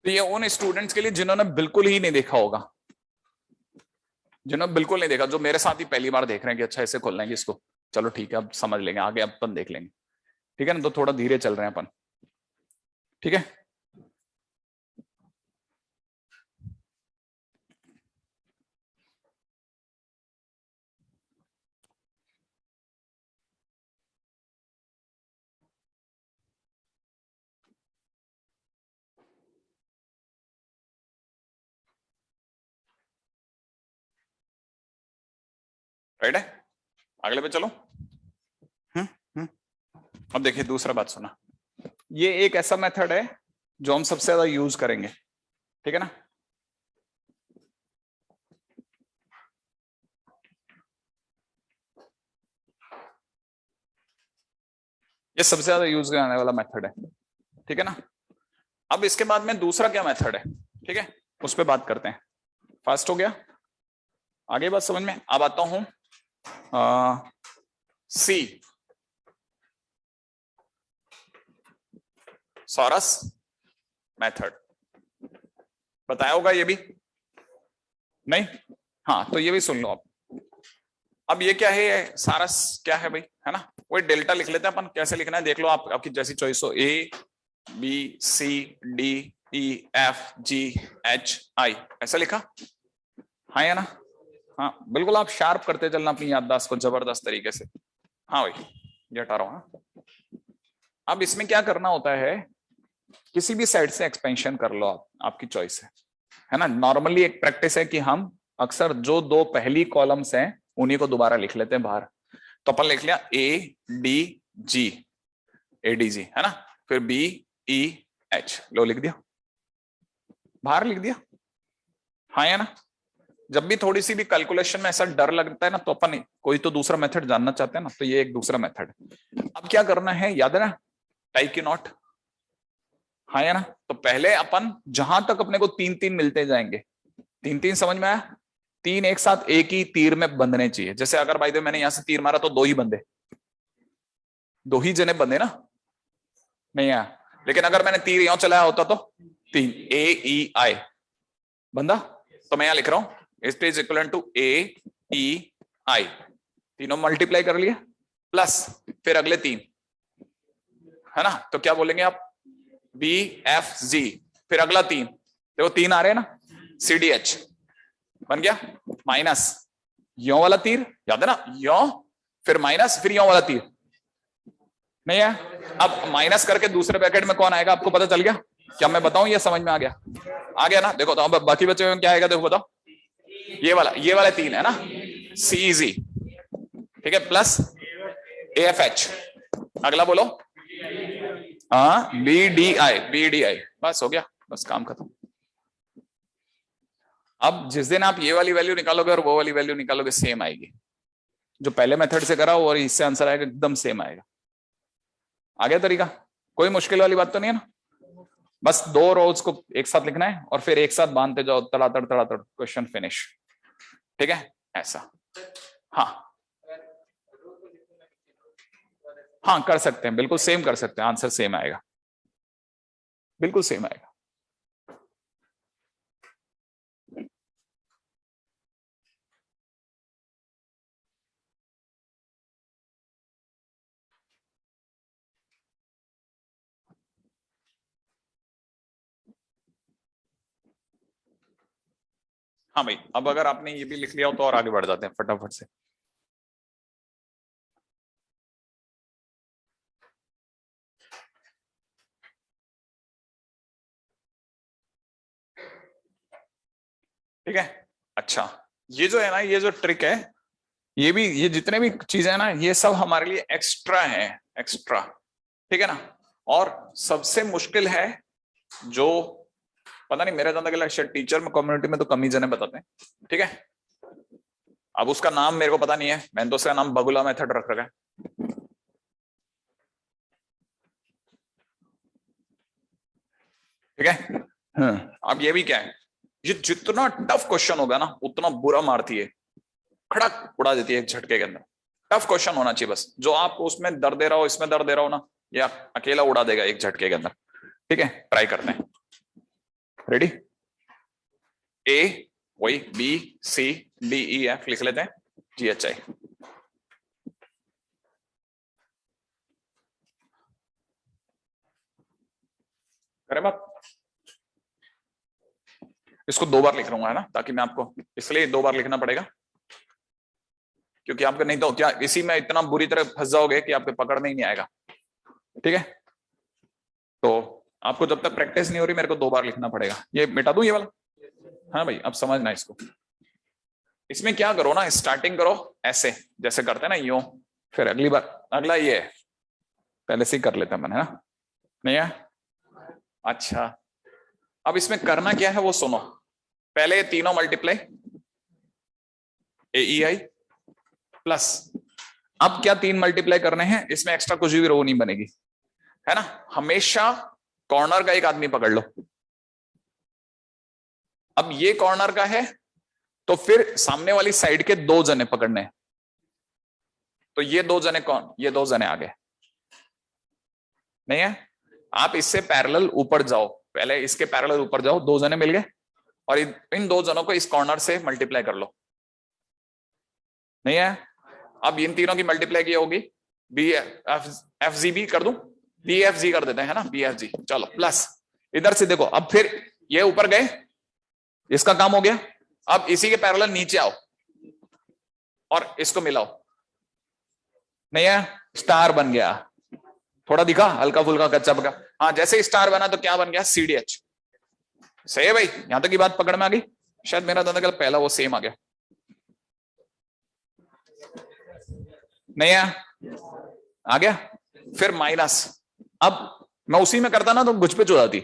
तो ये उन स्टूडेंट्स के लिए जिन्होंने बिल्कुल ही नहीं देखा होगा, जिन्होंने बिल्कुल नहीं देखा, जो मेरे साथ ही पहली बार देख रहे हैं कि अच्छा ऐसे खोलना है इसको, चलो ठीक है अब समझ लेंगे, आगे अपन देख लेंगे, ठीक है ना? तो थोड़ा धीरे चल रहे हैं अपन, ठीक है? राइट है, अगले पे चलो। हम्म। अब देखिए दूसरा बात सुना, ये एक ऐसा मेथड है जो हम सबसे ज्यादा यूज करेंगे, ठीक है ना? ये सबसे ज्यादा यूज करने वाला मेथड है, ठीक है ना? अब इसके बाद में दूसरा क्या मेथड है, ठीक है, उस पर बात करते हैं। फास्ट हो गया, आगे बात समझ में। अब आता हूं सी, सॉरस मेथड, बताया होगा ये भी नहीं? हाँ, तो ये भी सुन लो आप। अब ये क्या है, ये सारा क्या है भाई, है ना, वही डेल्टा लिख लेते हैं अपन। कैसे लिखना है देख लो, आप आपकी जैसी चॉइस हो। A b c d e f g h i, ऐसा लिखा, हाँ या ना? हाँ बिल्कुल, आप शार्प करते चलना अपनी याददाश्त को जबरदस्त तरीके से। हाँ भाई, ये हटा रहा हूँ। हाँ, अब इसमें क्या करना होता है, किसी भी साइड से एक्सपेंशन कर लो आप, आपकी चॉइस है ना। नॉर्मली एक प्रैक्टिस है कि हम अक्सर जो दो पहली कॉलम्स हैं उन्हीं को दोबारा लिख लेते हैं बाहर। तो अपन लिख लिया A D G, A D G, है ना, फिर बी ई एच, लो लिख दिया, बाहर लिख दिया, हाँ या ना। जब भी थोड़ी सी भी कैलकुलेशन में ऐसा डर लगता है ना, तो अपन कोई तो दूसरा मेथड जानना चाहते हैं ना, तो ये एक दूसरा मेथड है। अब क्या करना है, याद है ना, टाई की नॉट, हाँ या ना। तो पहले अपन जहां तक अपने को तीन तीन मिलते जाएंगे, तीन तीन समझ में आया, तीन एक साथ एक ही तीर में बंधने चाहिए। जैसे अगर भाई मैंने यहां से तीर मारा तो दो ही बंधे, दो ही जने बंधे ना, नहीं आया। लेकिन अगर मैंने तीर यहां चलाया होता तो तीन, ए ई आई बंधा। तो मैं यहां लिख रहा हूं इट इज इक्वल टू ए ई आई, तीनों मल्टीप्लाई कर लिया, प्लस फिर अगले तीन, है ना। तो क्या बोलेंगे आप, बी एफ जी, फिर अगला तीन, देखो तीन आ रहे हैं ना, सी डी एच बन गया, माइनस यो वाला तीर, याद है ना, यो फिर माइनस फिर यो वाला तीर, नहीं है। अब माइनस करके दूसरे ब्रैकेट में कौन आएगा आपको पता चल गया, क्या मैं बताऊं, ये समझ में आ गया, आ गया ना। देखो तो अब बाकी बचे में क्या आएगा, देखो बताओ, ये वाला तीन है ना, सी जी, ठीक है, प्लस ए एफ एच, अगला बोलो, हाँ b d i, b d i, बस हो गया, बस काम खत्म। अब जिस दिन आप ये वाली वैल्यू निकालोगे और वो वाली वैल्यू निकालोगे, सेम आएगी। जो पहले मेथड से करा और इससे आंसर आएगा एकदम सेम आएगा। आ गया तरीका, कोई मुश्किल वाली बात तो नहीं है ना। बस दो रोज को एक साथ लिखना है और फिर एक साथ बांधते जाओ, तड़ातड़ तड़ातड़, क्वेश्चन फिनिश, ठीक है, ऐसा। हाँ हाँ कर सकते हैं, बिल्कुल सेम कर सकते हैं, आंसर सेम आएगा, बिल्कुल सेम आएगा। हाँ भाई, अब अगर आपने ये भी लिख लिया हो तो और आगे बढ़ जाते हैं फटाफट से। ठीक है, अच्छा, ये जो है ना, ये जो ट्रिक है, ये भी, ये जितने भी चीजें हैं ना, ये सब हमारे लिए एक्स्ट्रा है, एक्स्ट्रा, ठीक है ना। और सबसे मुश्किल है जो, पता नहीं मेरा ज्यादा क्या शायद टीचर में कम्युनिटी में तो कम ही जने बताते हैं, ठीक है। अब उसका नाम मेरे को पता नहीं है, मैंने तो उसका नाम बगुला मेथड रख रखा है, ठीक है। अब ये भी क्या है, ये जितना टफ क्वेश्चन होगा ना उतना बुरा मारती है, खड़क उड़ा देती है एक झटके के अंदर। टफ क्वेश्चन होना चाहिए बस, जो आप उसमें दर्द दे रहा हो, इसमें दर्द दे रहा हो ना, या अकेला उड़ा देगा एक झटके के अंदर, ठीक है। ट्राई करते हैं, रेडी, ए वही b c d e f लिख लेते हैं, जी एच आई, करें बात। इसको दो बार लिख रहा हूँ, है ना, ताकि मैं आपको, इसलिए दो बार लिखना पड़ेगा, क्योंकि आपको नहीं तो क्या इसी में इतना बुरी तरह फंस जाओगे कि आपके पकड़ में ही नहीं आएगा, ठीक है। तो आपको जब तक प्रैक्टिस नहीं हो रही, मेरे को दो बार लिखना पड़ेगा। ये मिटा दूं ये वाला, हाँ भाई अब समझना इसको। इसमें क्या करो ना, स्टार्टिंग करो ऐसे जैसे करते हैं ना, यूं, फिर अगली बार अगला ये है, पहले से ही कर लेते हैं मैंने, ना नहीं है। अच्छा, अब इसमें करना क्या है वो सुनो, पहले तीनों मल्टीप्लाई, ए ई आई प्लस, अब क्या तीन मल्टीप्लाई करने हैं, इसमें एक्स्ट्रा कुछ भी रो नहीं बनेगी, है ना। हमेशा कॉर्नर का एक आदमी पकड़ लो। अब ये कॉर्नर का है, तो फिर सामने वाली साइड के दो जने पकड़ने हैं। तो ये दो जने कौन, ये दो जने आ गए, नहीं है। आप इससे पैरेलल ऊपर जाओ, पहले इसके पैरेलल ऊपर जाओ, दो जने मिल गए, और इन दो जनों को इस कॉर्नर से मल्टीप्लाई कर लो, नहीं है। अब इन तीनों की मल्टीप्लाई की होगी, बी एफ जी भी कर दूं, बी एफ जी कर देते हैं, है ना, बी एफ जी। चलो प्लस इधर से देखो, अब फिर ये ऊपर गए, इसका काम हो गया। अब इसी के पैरेलल नीचे आओ और इसको मिलाओ, नहीं है, स्टार बन गया। थोड़ा दिखा हल्का फुल्का कच्चा पका, हाँ जैसे स्टार बना तो क्या बन गया, सीडीएच। सही है भाई, यहां तक की बात पकड़ में आ गई। शायद मेरा दादा कल पहला वो सेम आ गया, नहीं है, आ गया। फिर माइनस, अब मैं उसी में करता ना तो गुचपिच हो जाती,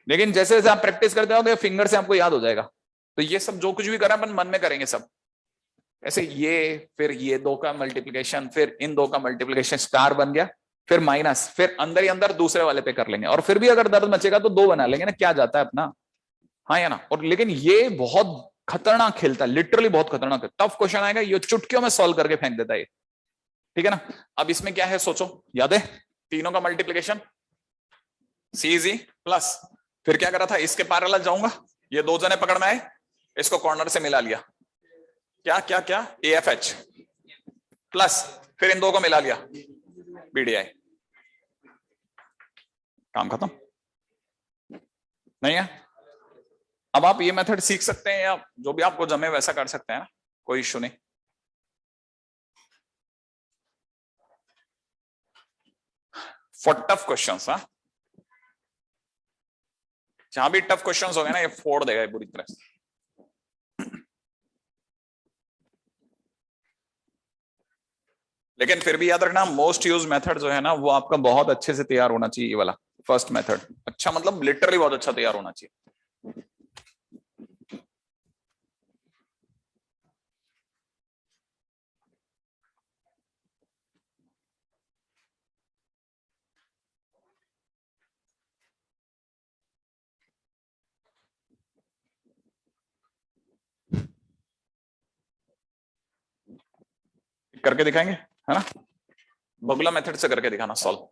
लेकिन जैसे जैसे आप प्रैक्टिस करते हो फिंगर से आपको याद हो जाएगा। तो ये सब जो कुछ भी करा अपन मन में करेंगे सब ऐसे, ये फिर ये दो का मल्टीप्लिकेशन, फिर इन दो का मल्टीप्लिकेशन, स्टार बन गया, फिर माइनस, फिर अंदर ही अंदर दूसरे वाले पे कर लेंगे, और फिर भी अगर दर्द मचेगा तो दो बना लेंगे ना, क्या जाता है अपना, हाँ या ना। और लेकिन ये बहुत खतरनाक खेलता है, लिटरली बहुत खतरनाक है। टफ क्वेश्चन आएगा, ये चुटकियों में सॉल्व करके फेंक देता है ये, ठीक है ना। अब इसमें क्या है सोचो, याद है, तीनों का मल्टीप्लिकेशन सीजी प्लस, फिर क्या करा था, इसके पैरेलल जाऊंगा, ये दो जने पकड़ में आए, इसको कॉर्नर से मिला लिया, क्या क्या क्या, AFH प्लस, फिर इन दो को मिला लिया, BDI, काम खत्म, नहीं है। अब आप ये मेथड सीख सकते हैं या जो भी आपको जमे वैसा कर सकते हैं ना, कोई इश्यू नहीं। फॉर टफ क्वेश्चंस, हाँ, जहां भी टफ क्वेश्चंस हो गए ना, ये फोड़ देगा ये पूरी तरह से। लेकिन फिर भी याद रखना, मोस्ट यूज मेथड जो है ना, वो आपका बहुत अच्छे से तैयार होना चाहिए, ये वाला फर्स्ट मेथड। अच्छा मतलब लिटरली बहुत अच्छा तैयार होना चाहिए। करके दिखाएंगे, है ना, बगुला मेथड से करके दिखाना solve.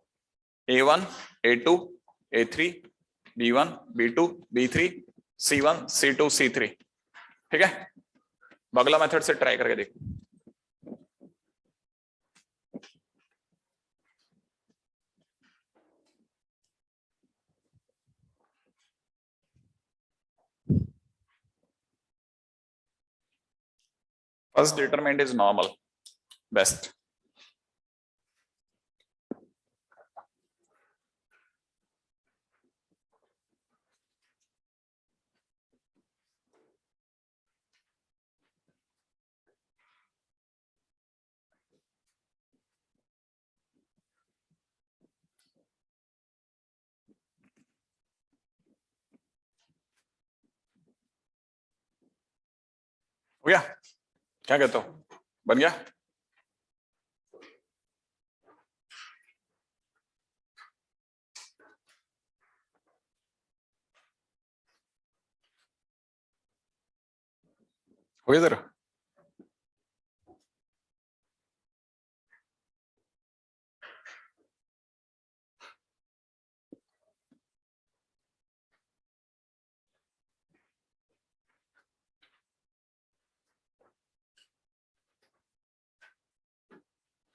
A1 A2 A3 B1 B2 B3 C1 C2 C3, ठीक है, बगला मेथड से ट्राई करके देखो। First determinant is normal, best. हो गया, क्या कहते हो, बन गया। हो गया जरा,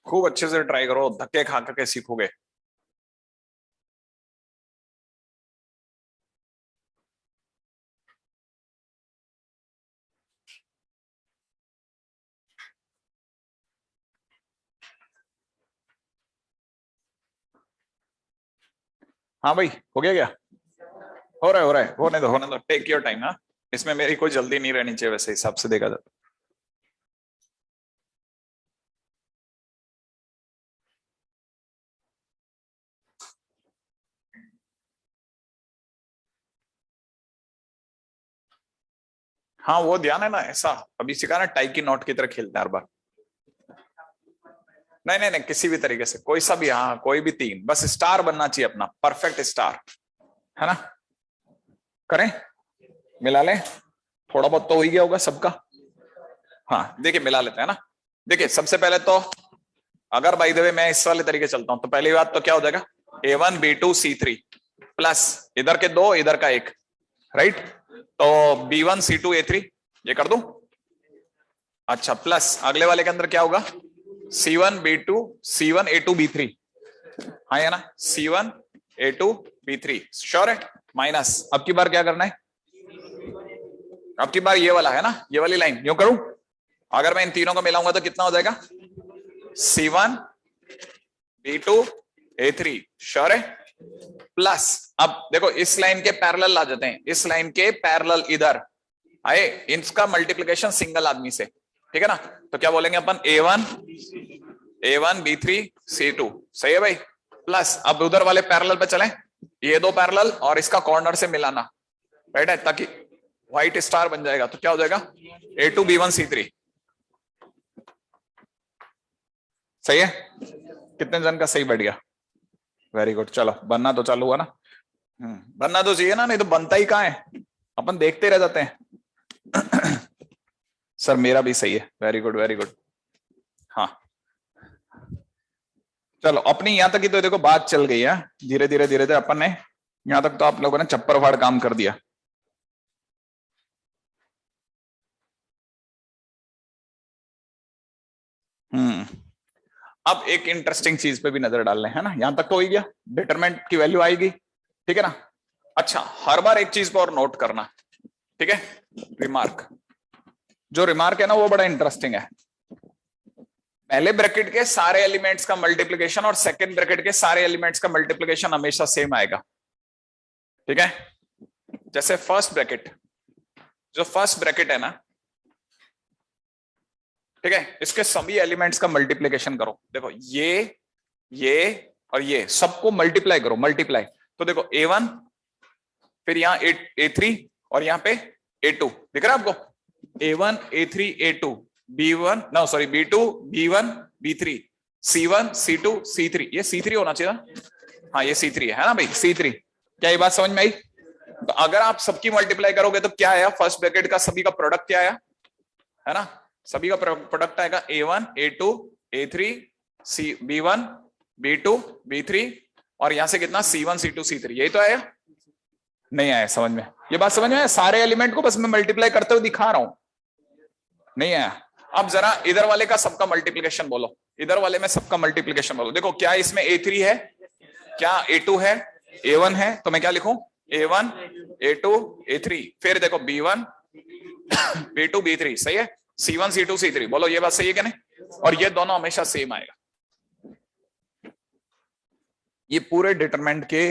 खूब अच्छे से ट्राई करो, धक्के खा के सीखोगे। हाँ भाई, हो गया क्या, हो रहा है, हो रहा है, होने दो, टेक योर टाइम। हाँ, इसमें मेरी कोई जल्दी नहीं रहनी चाहिए वैसे हिसाब से देखा जाए। हाँ वो ध्यान है ना, ऐसा अभी सिखा ना, टाई की नॉट की तरह खेलते हैं हर बार। नहीं नहीं नहीं, किसी भी तरीके से, कोई सा भी, हाँ कोई भी तीन, बस स्टार बनना चाहिए अपना, परफेक्ट स्टार, है ना। करें, मिला लें, थोड़ा बहुत तो हो ही गया होगा सबका। हाँ देखिए, मिला लेते हैं ना। देखिए सबसे पहले तो, अगर बाय द वे मैं इस वाले तरीके चलता हूं, तो पहली बात तो क्या हो जाएगा, A1 B2 C3 प्लस इधर के दो, इधर का एक, राइट। तो B1 C2 A3 ये कर दूं, अच्छा, प्लस अगले वाले के अंदर क्या होगा, C1 B2 C1 A2 B3, हाँ है ना, C1 A2 B3, श्योर है। माइनस, अब की बार क्या करना है, अब की बार ये वाला है ना, ये वाली लाइन यूं करूं, अगर मैं इन तीनों को मिलाऊंगा तो कितना हो जाएगा, C1 B2 A3, श्योर है। प्लस अब देखो इस लाइन के पैरेलल ला जाते हैं, इस लाइन के पैरेलल इधर आए, इसका मल्टीप्लिकेशन सिंगल आदमी से, ठीक है ना, तो क्या बोलेंगे अपन, A1 B3 C2, सही है भाई। प्लस अब उधर वाले पैरेलल पे चलें, ये दो पैरेलल और इसका कॉर्नर से मिलाना, राइट है, ताकि व्हाइट स्टार बन जाएगा, तो क्या हो जाएगा A2 B1 C3, सही है। कितने जन का सही बैठ गया, वेरी गुड। चलो बनना तो चालू हुआ ना, बनना तो चाहिए ना, नहीं तो बनता ही कहाँ है, अपन देखते रह जाते हैं। सर मेरा भी सही है, वेरी गुड वेरी गुड। हाँ चलो, अपनी यहां तक की तो देखो बात चल गई है, धीरे धीरे धीरे धीरे अपन ने यहां तक तो आप लोगों ने चप्पर फाड़ काम कर दिया। अब एक इंटरेस्टिंग चीज पे भी नजर डाल रहे हैं ना, यहां तक तो हो ही गया, डिटरमिनेंट की वैल्यू आएगी, ठीक है ना। अच्छा, हर बार एक चीज पर और नोट करना, ठीक है, रिमार्क, जो रिमार्क है ना वो बड़ा इंटरेस्टिंग है। पहले ब्रैकेट के सारे एलिमेंट्स का मल्टीप्लिकेशन और सेकंड ब्रैकेट के सारे एलिमेंट्स का मल्टीप्लिकेशन हमेशा सेम आएगा, ठीक है। जैसे फर्स्ट ब्रैकेट, जो फर्स्ट ब्रैकेट है ना, ठीक है, इसके सभी एलिमेंट्स का मल्टीप्लिकेशन करो, देखो ये और ये सबको मल्टीप्लाई करो, मल्टीप्लाई, तो देखो A1, फिर यहाँ A3 और यहाँ पे A2, दिख रहा है आपको, A1 A3 A2 B1 no sorry B2 B1 B3 C1 C2 C3, ये C3 होना चाहिए ना, हाँ ये C3 है ना भाई, C3, क्या ये बात समझ में आई। तो अगर आप सबकी मल्टीप्लाई करोगे तो क्या आया, फर्स्ट ब्रैकेट का सभी का प्रोडक्ट क्या आया, है ना, सभी का प्रोडक्ट आएगा A1 A2 A3 B1 B2 B3, और यहां से कितना C1 C2 C3, यही तो आया, नहीं आया समझ में, ये बात समझ में आया, सारे एलिमेंट को बस मैं मल्टीप्लाई करते हुए दिखा रहा हूं, नहीं आया। अब जरा इधर वाले का सबका मल्टीप्लिकेशन बोलो, इधर वाले में सबका मल्टीप्लिकेशन बोलो, देखो क्या इसमें A3 है, क्या A2 है, A1 है, तो मैं क्या लिखूं, A1 A2 A3, फिर देखो B1 B2 B3, सही है, C1 C2 C3, बोलो ये बात सही है क्या नहीं, और ये दोनों हमेशा सेम आएगा। ये पूरे डिटरमिनेंट के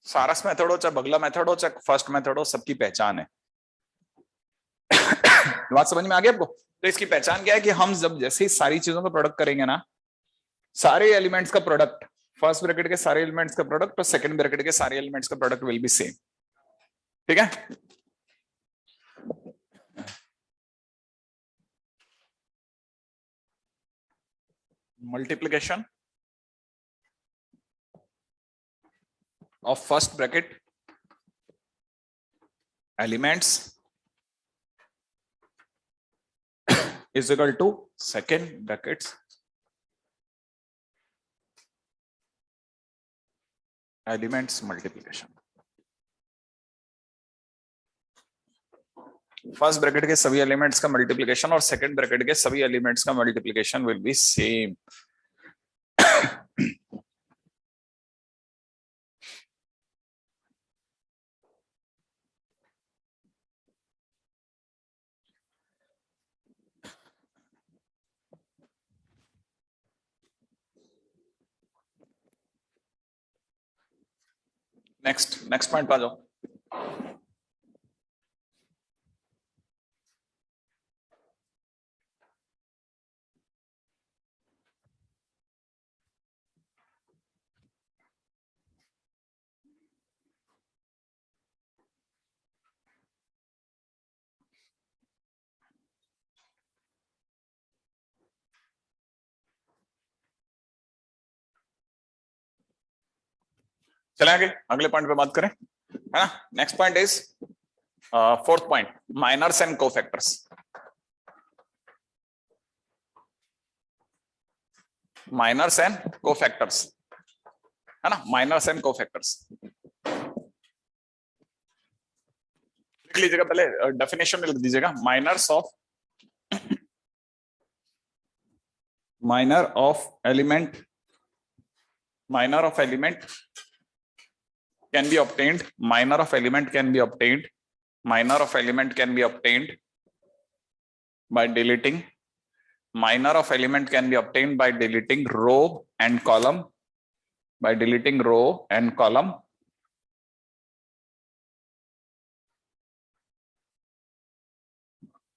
सारस मेथड हो चाहे बगला मेथड हो चाहे फर्स्ट मेथड हो, सबकी पहचान है। बात समझ में आ गई आपको। तो इसकी पहचान क्या है कि हम जब जैसे ही सारी चीजों का प्रोडक्ट करेंगे ना, सारे एलिमेंट्स का प्रोडक्ट, फर्स्ट ब्रैकेट के सारे एलिमेंट्स का प्रोडक्ट और सेकंड ब्रैकेट के सारे एलिमेंट्स का प्रोडक्ट विल बी सेम, ठीक है। Multiplication of first bracket elements is equal to second brackets elements multiplication। First bracket के सभी एलिमेंट्स का मल्टीप्लिकेशन और सेकंड ब्रैकेट के सभी एलिमेंट्स का multiplication will be same. Next point पे आ जाओ। चले आगे अगले पॉइंट पे बात करें, है ना। Next point is fourth point, minors and cofactors. Minors and cofactors, है ना, माइनर्स एंड कोफैक्टर्स लिख लीजिएगा, पहले डेफिनेशन में लिख दीजिएगा, minors of minor of element can be obtained, minor of element can be obtained, minor of element can be obtained by deleting, minor of element can be obtained by deleting row and column, by deleting row and column,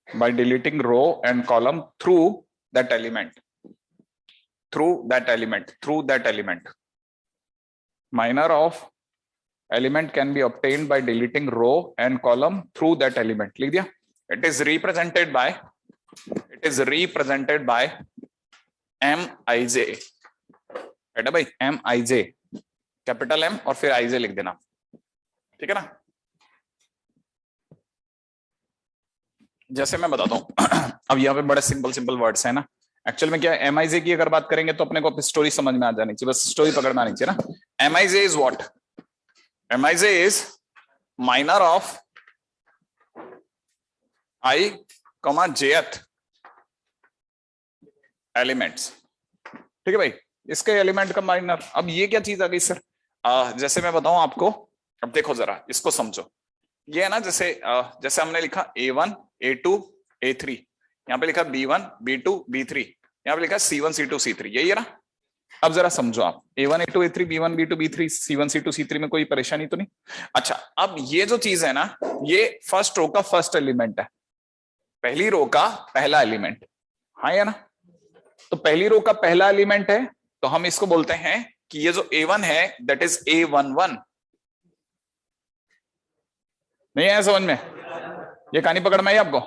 by deleting row and column through that element, through that element, through that element. Minor of element can be obtained by deleting row and column through that element. लिख दिया? It is represented by Mij. बेटा भाई Mij, capital M और फिर Ij लिख देना, ठीक है ना? जैसे मैं बताता हूं, अब यहाँ पे बड़े सिंपल वर्ड्स है ना. एक्चुअल में क्या है, Mij की अगर बात करेंगे तो अपने को स्टोरी समझ में आ जानी चाहिए, बस स्टोरी पकड़ना नहीं चाहिए ना. Mij is what? Mij is minor of I, jth elements, ठीक है भाई. इसके एलिमेंट का माइनर. अब ये क्या चीज आ गई सर? जैसे मैं बताऊं आपको, अब देखो जरा इसको समझो. ये है ना, जैसे हमने लिखा A1 A2 A3, यहाँ पे लिखा B1 B2 B3, यहाँ पे लिखा C1 C2 C3, यही है ना. अब जरा समझो आप, A1 A2 A3 B1 B2 B3 C1 C2 C3 में कोई परेशानी तो नहीं? अच्छा, अब ये जो चीज है ना, ये फर्स्ट रो का फर्स्ट एलिमेंट है, पहली रो का पहला एलिमेंट, हाँ या ना. तो पहली रो का पहला एलिमेंट है, तो हम इसको बोलते हैं कि ये जो A1 है दैट इज A11. नहीं आया समझ में? ये कहानी पकड़ में आई आपको?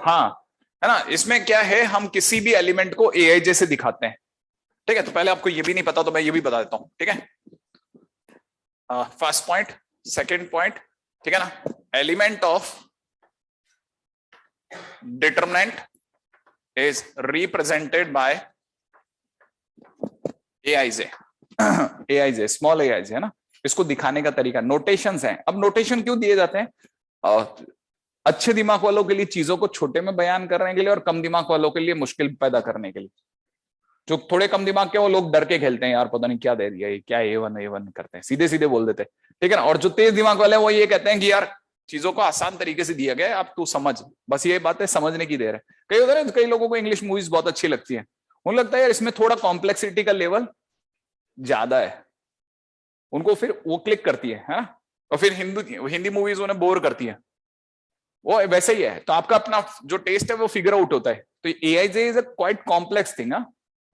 हाँ, है ना. इसमें क्या है, हम किसी भी एलिमेंट को Aij से दिखाते हैं, ठीक है. तो पहले आपको ये भी नहीं पता तो मैं ये भी बता देता हूं, ठीक है. फर्स्ट पॉइंट, सेकंड पॉइंट, ठीक है ना. Element of determinant is represented by Aij. Aij, small Aij है ना. इसको दिखाने का तरीका, नोटेशंस हैं. अब नोटेशन क्यों दिए जाते हैं? अच्छे दिमाग वालों के लिए चीजों को छोटे में बयान करने के लिए, और कम दिमाग वालों के लिए मुश्किल पैदा करने के लिए. जो थोड़े कम दिमाग के वो लोग डर के खेलते हैं, यार पता नहीं क्या दे दिया, ये क्या A1 करते हैं, सीधे सीधे बोल देते हैं, ठीक है ना. और जो तेज दिमाग वाले हैं वो ये कहते हैं कि यार चीजों को आसान तरीके से दिया गया है, आप तू समझ, बस ये बात है, समझने की देर है. कई होता है, कई लोगों को इंग्लिश मूवीज बहुत अच्छी लगती है, उन्हें लगता है यार इसमें थोड़ा कॉम्प्लेक्सिटी का लेवल ज्यादा है, उनको फिर वो क्लिक करती है ना. और फिर हिंदी मूवीज उन्हें बोर करती है, वो वैसे ही है. तो आपका अपना जो टेस्ट है वो फिगर आउट होता है. तो Aij is a quite complex thing,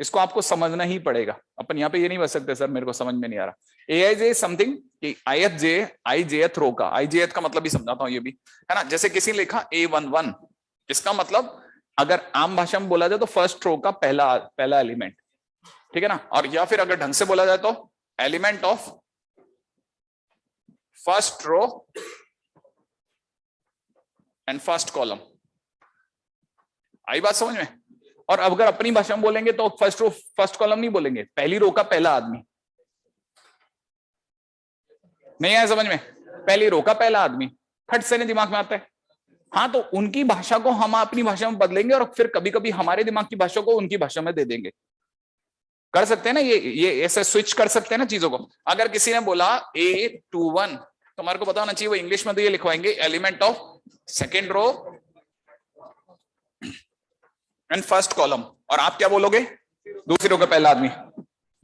इसको आपको समझना ही पड़ेगा. अपन यहाँ पे ये नहीं बच सकते सर मेरे को समझ में नहीं आ रहा. Aij इज समथिंग कि ijth रो का, ijth का मतलब भी समझाता हूँ ये भी, है ना. जैसे किसी ने लिखा A11, इसका मतलब अगर आम भाषा में बोला जाए तो फर्स्ट रो का पहला एलिमेंट, ठीक है ना. और या फिर अगर ढंग से बोला जाए तो element of first row and first column. आई बात समझ में? और अगर अपनी भाषा में बोलेंगे तो फर्स्ट रो फर्स्ट कॉलम नहीं बोलेंगे, पहली रो का पहला आदमी. नहीं आया समझ में? पहली रो का पहला आदमी फट से नहीं दिमाग में आता है. हाँ, तो उनकी भाषा को हम अपनी भाषा में बदलेंगे और फिर कभी कभी हमारे दिमाग की भाषा को उनकी भाषा में दे देंगे. कर सकते हैं ना, ये ऐसे स्विच कर सकते हैं ना चीजों को. अगर किसी ने बोला A21, तो हमारे को पता होना चाहिए वो इंग्लिश में तो ये लिखवाएंगे element of second row and first column. और आप क्या बोलोगे? दूसरी रो का पहला आदमी,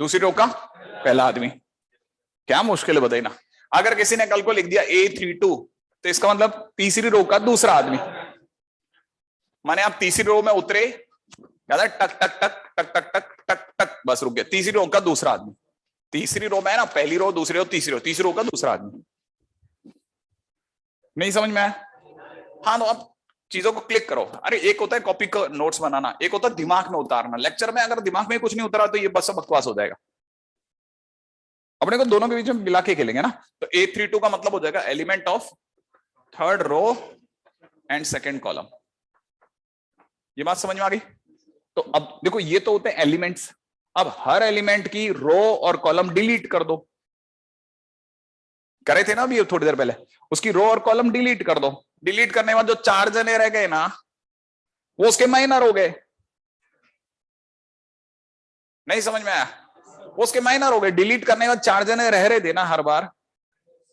दूसरी रो का पहला आदमी. क्या मुश्किल है बताइए ना. अगर किसी ने कल को लिख दिया A32, तो इसका मतलब तीसरी रो का दूसरा आदमी. माने आप तीसरी रो में उतरे, टक टक टक टक टक टक टक टक, बस रुक गया. तीसरी रो का दूसरा आदमी. तीसरी रो में है ना, पहली रो, दूसरी रो, तीसरी रो का दूसरा आदमी. नहीं समझ में आया? हाँ, तो अब चीजों को क्लिक करो. अरे एक होता है कॉपी का नोट्स बनाना, एक होता है दिमाग में उतारना. लेक्चर में अगर दिमाग में कुछ नहीं उतरा तो ये बस बकवास हो जाएगा. अपने को दोनों के बीच में मिला के खेलेंगे ना. तो A32 का मतलब हो जाएगा element of third row and second column. ये बात समझ में आ गई? तो अब देखो, ये तो होते हैं एलिमेंट्स. अब हर एलिमेंट की रो और कॉलम डिलीट कर दो. करे थे ना अभी थोड़ी देर पहले, उसकी रो और कॉलम डिलीट कर दो. डिलीट करने के बाद जो 4 जने रह गए ना, वो उसके माइनर हो गए. नहीं समझ में आया? वो उसके माइनर हो गए, डिलीट करने के बाद 4 जने रह रहे थे ना हर बार,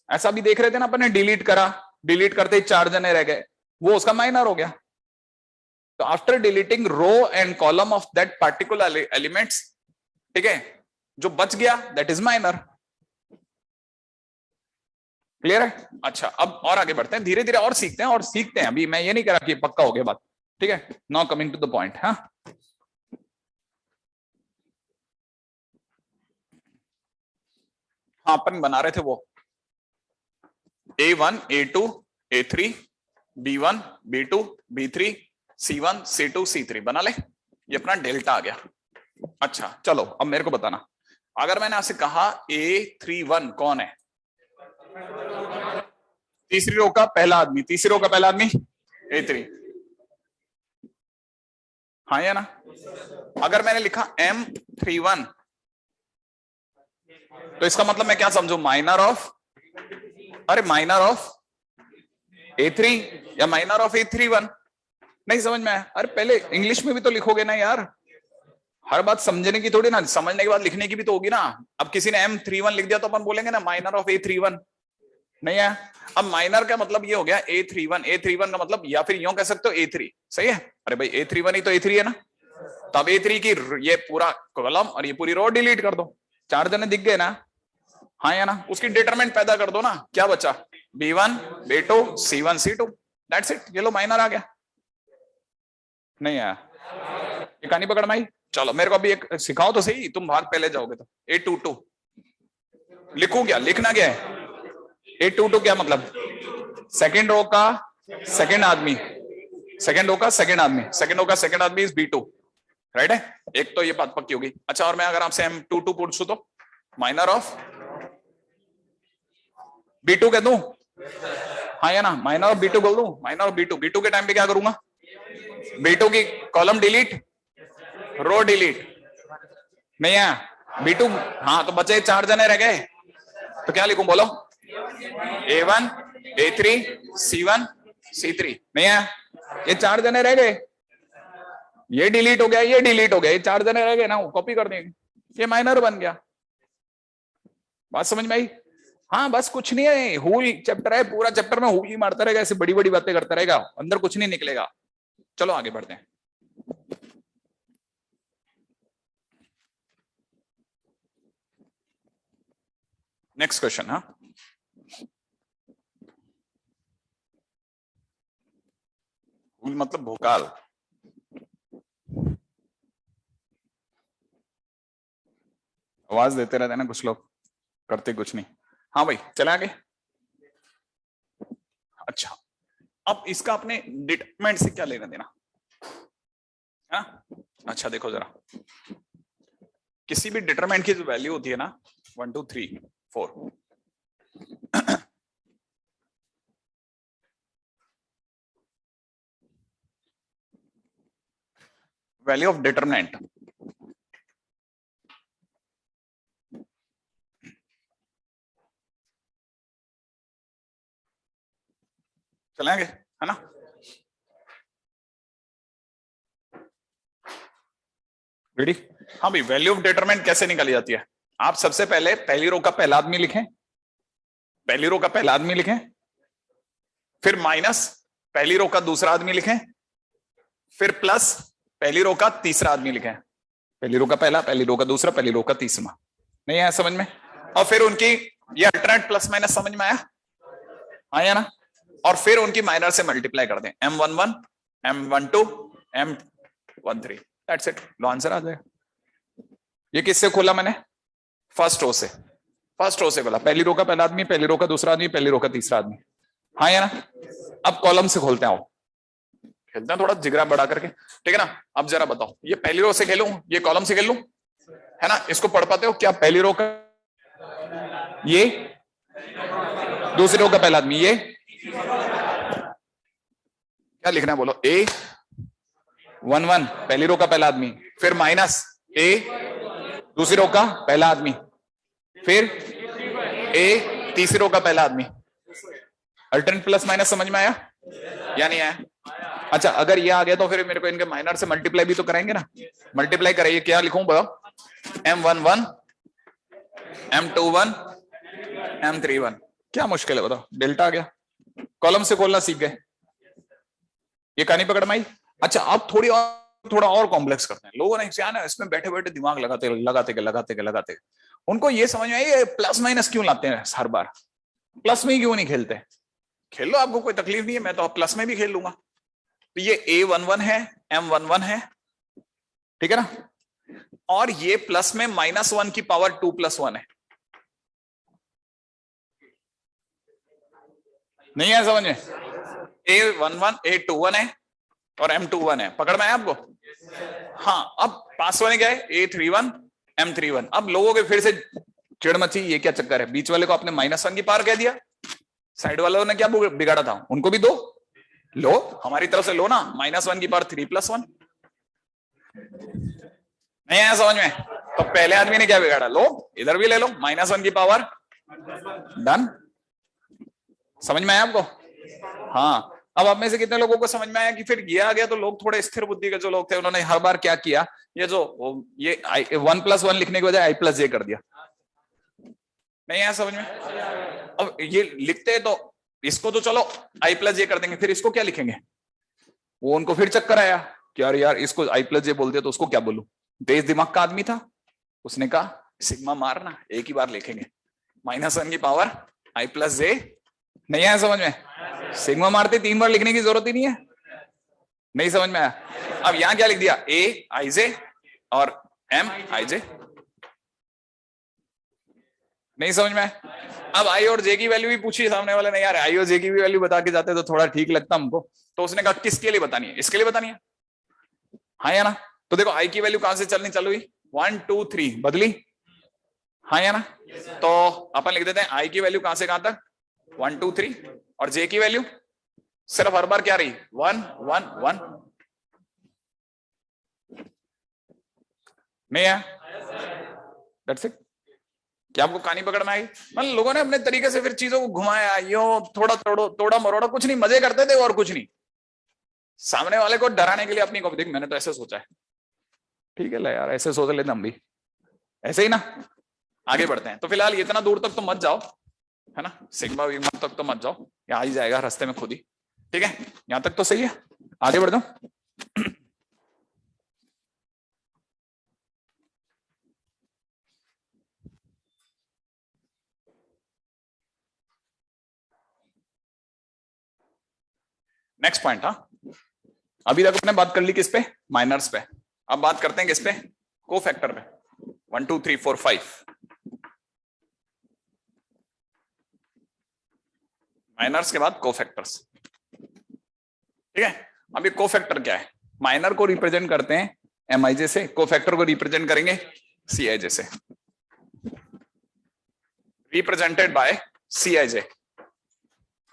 ऐसा भी देख रहे थे ना अपन ने, डिलीट करा, डिलीट करते ही 4 जने रह गए, वो उसका माइनर हो गया। तो after deleting row and column of that particular elements, ठीक है, जो बच गया दैट इज माइनर। क्लियर है? अच्छा, अब और आगे बढ़ते हैं, धीरे धीरे और सीखते हैं, और सीखते हैं, अभी मैं ये नहीं कह रहा कि पक्का हो गया बात, ठीक है। Now coming to the point. हाँ, अपन बना रहे थे वो A1 A2 A3 B1 B2 B3 C1 C2 C3 बना ले, ये अपना डेल्टा आ गया। अच्छा चलो, अब मेरे को बताना, अगर मैंने आपसे कहा A31 कौन है? तीसरी रो का पहला आदमी, तीसरी रो का पहला आदमी A3, हाँ या ना? अगर मैंने लिखा M31 तो इसका मतलब मैं क्या समझू? माइनर ऑफ, अरे माइनर ऑफ A3 या माइनर ऑफ A31। नहीं समझ में आया? अरे पहले इंग्लिश में भी तो लिखोगे ना यार, हर बात समझने की थोड़ी ना, समझने के बाद लिखने की भी तो होगी ना। अब किसी ने M31 लिख दिया तो अपन बोलेंगे ना माइनर ऑफ A31, नहीं है? अब माइनर का मतलब ये हो गया A31, A31 का मतलब, या फिर यूं कह सकते हो A3, सही है? अरे भाई A31 ही तो A3 है ना, तब A3 की ये पूरा कॉलम और ये पूरी रो डिलीट कर दो, 4 जने दिख गए ना, हाँ या ना? उसकी डिटरमिनेंट पैदा कर दो ना, क्या बचा? B1 B2 C1 C2, that's it, ये लो माइनर आ गया। नहीं आया? ये कहानी पकड़ में आई? चलो मेरे को अभी एक सिखाओ तो सही, तुम भाग पहले जाओगे तो। A22 लिखू क्या? लिखना क्या है? A22 क्या मतलब? सेकेंड रो का सेकेंड आदमी, सेकेंड रो का सेकेंड आदमी, सेकेंड रो का सेकेंड आदमी इज B2, राइट है? एक तो ये बात पक्की होगी। अच्छा, और मैं अगर आपसे M22 पूछूं तो माइनर ऑफ B2 कह दूं, हाँ या ना? माइनर ऑफ B2 बोल दूं, माइनर ऑफ B2, B2 के टाइम पे क्या करूंगा? B2 की कॉलम डिलीट, रो डिलीट, नहीं है? B2, हाँ, तो बचे 4 जने रह गए, तो क्या लिखूं बोलो? A1 A3 C1 C3, नहीं है? ये 4 जने रह गए, ये डिलीट हो गया, ये डिलीट हो गया, ये 4 जने रह गए ना, कॉपी कर देंगे, ये माइनर बन गया। बात समझ में आई? हाँ, बस कुछ नहीं है, हु चैप्टर है, पूरा चैप्टर में हु ही मारता रहेगा, ऐसे बड़ी बड़ी बातें करता रहेगा, अंदर कुछ नहीं निकलेगा। चलो आगे बढ़ते हैं। Next question. हाँ, मतलब भोकाल, आवाज देते रहते हैं ना कुछ लोग, करते कुछ नहीं। हाँ भाई, चले आगे। अच्छा, अब इसका अपने डिटरमिनेंट से क्या लेना देना? हाँ, अच्छा देखो जरा, किसी भी डिटरमिनेंट की जो वैल्यू होती है ना, 1 2 3 4, वैल्यू ऑफ डिटरमिनेंट, चलेंगे, है ना? रेडी? हाँ भाई, वैल्यू ऑफ डिटरमिनेंट कैसे निकाली जाती है? आप सबसे पहले पहली रो का पहला आदमी लिखें, पहली रो का पहला आदमी लिखें, फिर माइनस पहली रो का दूसरा आदमी लिखें, फिर प्लस पहली रो का तीसरा आदमी लिखें। पहली रो का पहला, पहली रो का दूसरा, पहली रो का तीसरा, नहीं आया समझ में? और फिर उनकी ये अल्टरनेट प्लस माइनस समझ में आया? आया ना? और फिर उनकी माइनर से मल्टीप्लाई कर दें, M11 M12 M13, that's it, लो आंसर आ जाएगा। ये किससे खोला मैंने? फर्स्ट रो से, फर्स्ट रो से खोला, पहली रो का पहला आदमी, पहली रो का दूसरा आदमी, पहली रो का तीसरा आदमी, हाँ या ना? अब कॉलम से खोलते हैं, आओ खेलते हैं थोड़ा जिगरा बढ़ा करके, ठीक है ना? अब जरा बताओ, ये पहली रो से खेलूं, ये कॉलम से खेल लूं, है ना? इसको पढ़ पाते हो क्या? पहली रो का ये, दूसरी रो का पहला आदमी ये, क्या लिखना है बोलो? A11 पहली रो का पहला आदमी, फिर माइनस A दूसरी रो का पहला आदमी, फिर A तीसरी रो का पहला आदमी। अल्टरनेट प्लस माइनस समझ में आया या नहीं आया? अच्छा, अगर ये आ गया तो फिर मेरे को इनके माइनर से मल्टीप्लाई भी तो कराएंगे ना, मल्टीप्लाई कराइए, क्या लिखूं बताओ? M11 M21 M31, क्या मुश्किल है बताओ, डेल्टा आ गया, कॉलम से खोलना सीख गए, ये कहानी पकड़ में आई। अच्छा अब थोड़ा और कॉम्प्लेक्स करते हैं। लोगों ने क्या ना इसमें बैठे बैठे दिमाग लगाते उनको ये समझ में आई प्लस माइनस क्यों लाते हैं हर बार, प्लस में ही क्यों नहीं खेलते। खेल लो, आपको कोई तकलीफ नहीं है, मैं तो प्लस में भी खेल लूंगा। तो ये A11 है, M11 है, ठीक है ना, और ये प्लस में -1 की पावर 2+1 है। नहीं है समझ में? A11 A21 है और M21 है, पकड़ में आया आपको? हाँ, अब पास वाले क्या है, A31 M31। अब लोगों के फिर से चिड़ मची, ये क्या चक्कर है, बीच वाले को आपने -1 की पावर कह दिया, साइड वालों ने क्या बिगाड़ा था, उनको भी दो लो, हमारी तरफ से लो ना, -1 की पावर 3+1। नहीं आया समझ में? तो पहले आदमी ने क्या बिगाड़ा, लो इधर भी ले लो, -1 की पावर, डन। समझ में आया आपको? हाँ, अब आप में से कितने लोगों को समझ में आया कि फिर ये आ गया? तो लोग थोड़े स्थिर बुद्धि के जो लोग थे उन्होंने हर बार क्या किया, ये 1+1 लिखने की बजाय I+J कर दिया। नहीं आया समझ में? अब ये लिखते हैं तो इसको तो चलो I+J कर देंगे, फिर इसको क्या लिखेंगे? वो उनको फिर चक्कर आया कि यार इसको I+J बोलते तो उसको क्या बोलूं। तेज दिमाग का आदमी था, उसने कहा सिग्मा मारना, एक ही बार लिखेंगे, -1 की पावर I+J। नहीं आया समझ में? सिग्मा मारते 3 बार लिखने की जरूरत ही नहीं है। नहीं समझ में आया? अब यहां क्या लिख दिया, A_I_J और M_I_J। नहीं समझ में? अब I और J की वैल्यू भी पूछी सामने वाले ने, यार I और J की भी वैल्यू बता के जाते तो थोड़ा ठीक लगता हमको। तो उसने कहा किसके लिए बतानी है, इसके लिए बतानी है, हाँ या ना? तो देखो I की वैल्यू कहां से चलनी चालू हुई, 1 2 3 बदली, हाँ या ना? तो अपन लिख देते हैं I की वैल्यू कहां से कहां तक, 1 2 3, और J की वैल्यू सिर्फ हर बार क्या रही, 1 1 1। नहीं है? That's it. क्या आपको कहानी पकड़ में आई? मतलब लोगों ने अपने तरीके से फिर चीजों को घुमाया, यो थोड़ा तोड़ा मरोड़ा, कुछ नहीं, मजे करते थे और कुछ नहीं, सामने वाले को डराने के लिए अपनी को देख मैंने तो ऐसे सोचा है, ठीक है यार ऐसे सोच लेते हम भी, ऐसे ही ना आगे बढ़ते हैं। तो फिलहाल इतना दूर तक तो मत जाओ, है ना, सिग्मा विग्मा तक तो मत जाओ, यहाँ आ ही जाएगा रास्ते में खुद ही, ठीक है, यहां तक तो सही है, आगे बढ़ जाओ। नेक्स्ट पॉइंट, हाँ अभी तक अपने बात कर ली किस पे, माइनर्स पे, अब बात करते हैं किस पे, को फैक्टर पे, 1 2 3 4 5। माइनर्स के बाद को फैक्टर्स, ठीक है। अब ये को फैक्टर क्या है, माइनर को रिप्रेजेंट करते हैं MIJ से, को फैक्टर को रिप्रेजेंट करेंगे CIJ से, रिप्रेजेंटेड बाय CIJ।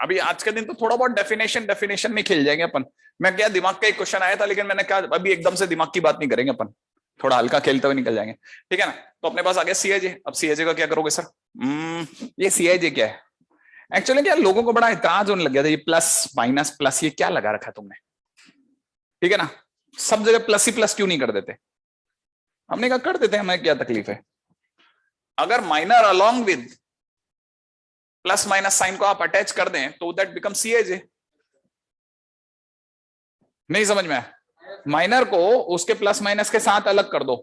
अभी आज के दिन तो थोड़ा बहुत डेफिनेशन में खेल जाएंगे अपन। मैं क्या दिमाग का एक क्वेश्चन आया था, लेकिन मैंने कहा अभी एकदम से दिमाग की बात नहीं करेंगे अपन, थोड़ा हल्का खेलते हुए निकल जाएंगे, ठीक है ना। तो अपने पास आ गया CIJ। अब CIJ का क्या करोगे सर? ये CIJ क्या है? एक्चुअली क्या लोगों को बड़ा इतराज होने लग गया था, ये प्लस माइनस प्लस ये क्या लगा रखा तुमने, ठीक है ना, सब जगह प्लस ही प्लस क्यों नहीं कर देते? हमने कहा कर देते हैं, हमें क्या तकलीफ है। अगर minor along with plus minus sign को आप अटैच कर दें तो दैट बिकम CIJ। नहीं समझ में? माइनर को उसके प्लस माइनस के साथ अलग कर दो।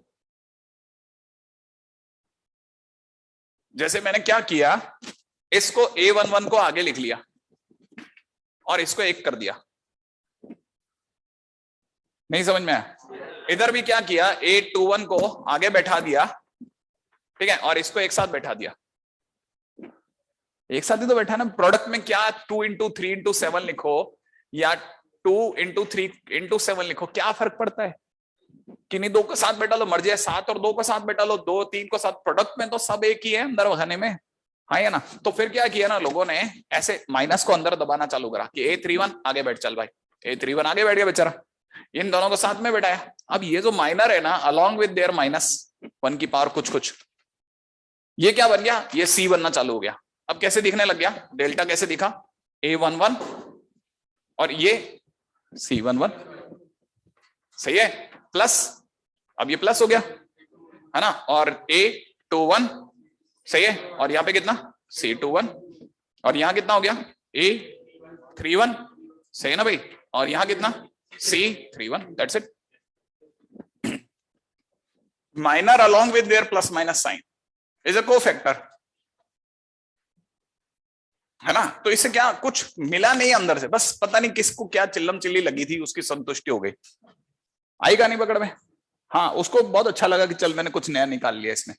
जैसे मैंने क्या किया, इसको A11 को आगे लिख लिया और इसको 1 कर दिया। नहीं समझ में आया? इधर भी क्या किया, A21 को आगे बैठा दिया, ठीक है, और इसको एक साथ बैठा दिया। एक साथ ही तो बैठा ना, प्रोडक्ट में क्या 2 into 3 into 7 लिखो या 2 into 3 into 7 लिखो, क्या फर्क पड़ता है? किन्हीं दो को साथ बैठा लो, मर्जी है 7 और 2 को साथ बैठा लो, 2 3 को साथ, प्रोडक्ट में तो सब एक ही है अंदर बहाने में, हाँ या ना। तो फिर क्या किया ना लोगों ने, ऐसे माइनस को अंदर दबाना चालू करा कि A31 आगे बैठ, चल भाई A31 आगे बैठ गया बेचारा, इन दोनों को साथ में बैठाया। अब ये जो माइनर है ना, अलॉन्ग विद देयर -1 की पावर कुछ, ये क्या बन गया, ये C बनना चालू हो गया। अब कैसे दिखने लग गया, डेल्टा कैसे दिखा, A11 और ये C11, सही है, प्लस, अब ये प्लस हो गया, है ना, और A21 सही है, और यहाँ पे कितना C21, और यहाँ कितना हो गया A31 सही है ना भाई, और यहाँ कितना C31, that's it. Minor along with their plus minus sign is a cofactor, है ना। तो इससे क्या कुछ मिला नहीं अंदर से, बस पता नहीं किसको क्या चिल्लम चिल्ली लगी थी, उसकी संतुष्टि हो गई। आई कहानी पकड़ में। हाँ, उसको बहुत अच्छा लगा कि चल मैंने कुछ नया निकाल लिया इसमें,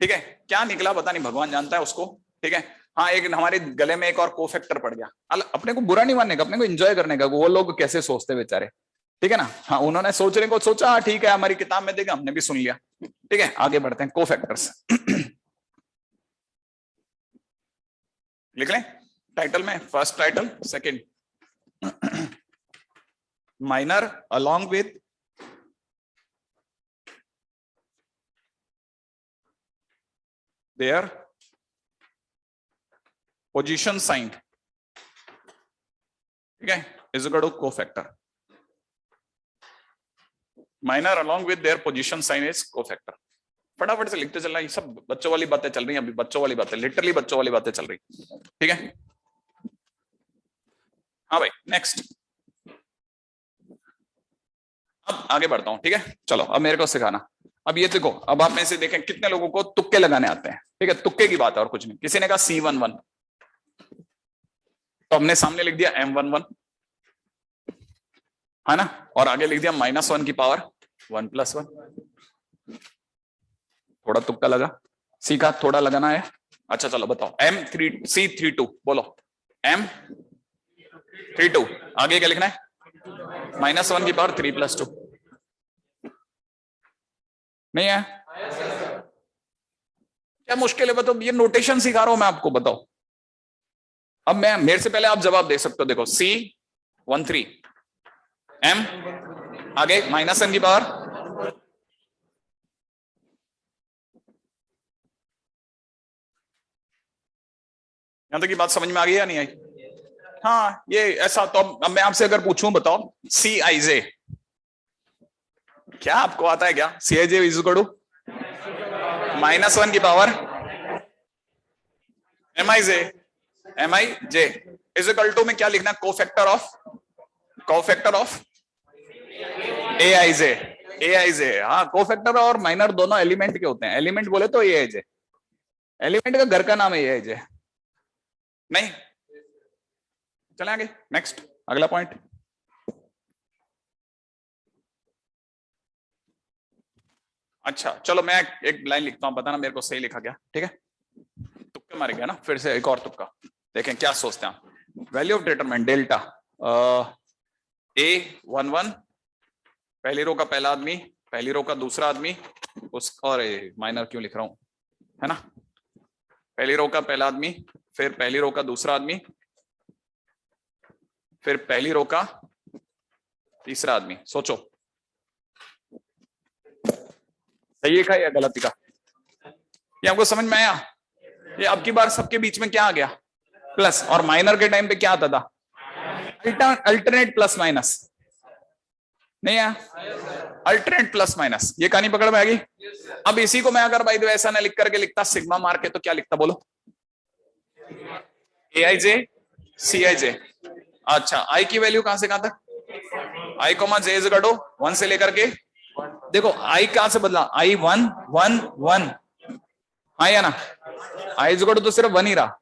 ठीक है। क्या निकला पता नहीं, भगवान जानता है उसको, ठीक है। हाँ, एक हमारे गले में एक और कोफैक्टर पड़ गया। अपने को बुरा नहीं मानने का, अपने को एंजॉय करने का, वो लोग कैसे सोचते बेचारे, ठीक है ना। हाँ, उन्होंने सोचने को सोचा, हाँ ठीक है, हमारी किताब में देखा, हमने भी सुन लिया, ठीक है। आगे बढ़ते हैं, कोफैक्टर्स लिख लें टाइटल में, first title, second minor along with their position sign, ठीक है, is equal to cofactor. Minor along with their position sign is cofactor. फटाफट से लिखते चलना, ये सब बच्चों वाली बातें चल रही हैं अभी, बच्चों वाली बातें, लिटरली बच्चों वाली बातें चल रही, ठीक है। हाँ भाई, नेक्स्ट, अब आगे बढ़ता हूं, ठीक है। चलो अब मेरे को सिखाना। अब ये देखो, अब आप में से देखें कितने लोगों को तुक्के लगाने आते हैं, ठीक है। तुक्के की बात है और कुछ नहीं। किसी ने कहा C11 तो हमने सामने लिख दिया M11, है ना, और आगे लिख दिया -1 की पावर 1 + 1। थोड़ा तुक्का लगा, सीखा, थोड़ा लगाना है। अच्छा चलो बताओ, C32 बोलो, M32 आगे क्या लिखना है, -1 की पावर 3 + 2। नहीं है क्या मुश्किल है, बताओ, ये नोटेशन सिखा रहा हूं मैं आपको, बताओ। अब मैं, मेरे से पहले आप जवाब दे सकते हो, देखो C13 M आगे -1 की पावर, यहां तक की बात समझ में आ गई या नहीं आई? हाँ, ये ऐसा। तो अब मैं आपसे अगर पूछूं, बताओ Cij, क्या आपको आता है क्या? Cij इज इक्वल टू -1 की power Mij is equal to में क्या लिखना, कोफैक्टर ऑफ Aij। हाँ, कोफैक्टर और माइनर दोनों एलिमेंट के होते हैं। एलिमेंट बोले तो Aij, एलिमेंट का घर का नाम है Aij, नहीं। चले आगे, नेक्स्ट, अगला पॉइंट। अच्छा चलो, मैं एक लाइन लिखता हूं, बताना मेरे को सही लिखा क्या, ठीक है। तुक्के मारे गया ना, फिर से एक और तुक्का, देखें क्या सोचते हैं आप। Value of determinant delta A11, पहली रो का पहला आदमी, पहली रो का दूसरा आदमी, उस, और माइनर क्यों लिख रहा हूं, है ना। पहली रो का पहला आदमी, फिर पहली रो का दूसरा आदमी, फिर पहली रो का तीसरा आदमी। सोचो सही लिखा या गलत लिखा, ये आपको समझ में आया? ये अब की बार सबके बीच में क्या आ गया, प्लस, और माइनर के टाइम पे क्या आता था, अल्टरनेट प्लस माइनस, नहीं आया, अल्टरनेट प्लस माइनस। ये कहानी पकड़ में आ गई। अब इसी को मैं अगर भाई ऐसा ना लिख करके लिखता, सिग्मा मार के, तो क्या लिखता बोलो, Aij Cij। अच्छा, आई की वैल्यू कहां से कहां तक, I, J is equal to 1 से लेकर के, देखो आई कहां से बदला, I 1 1 1, हाँ या ना, I इज इक्वल टू तो सिर्फ 1 ही रहा,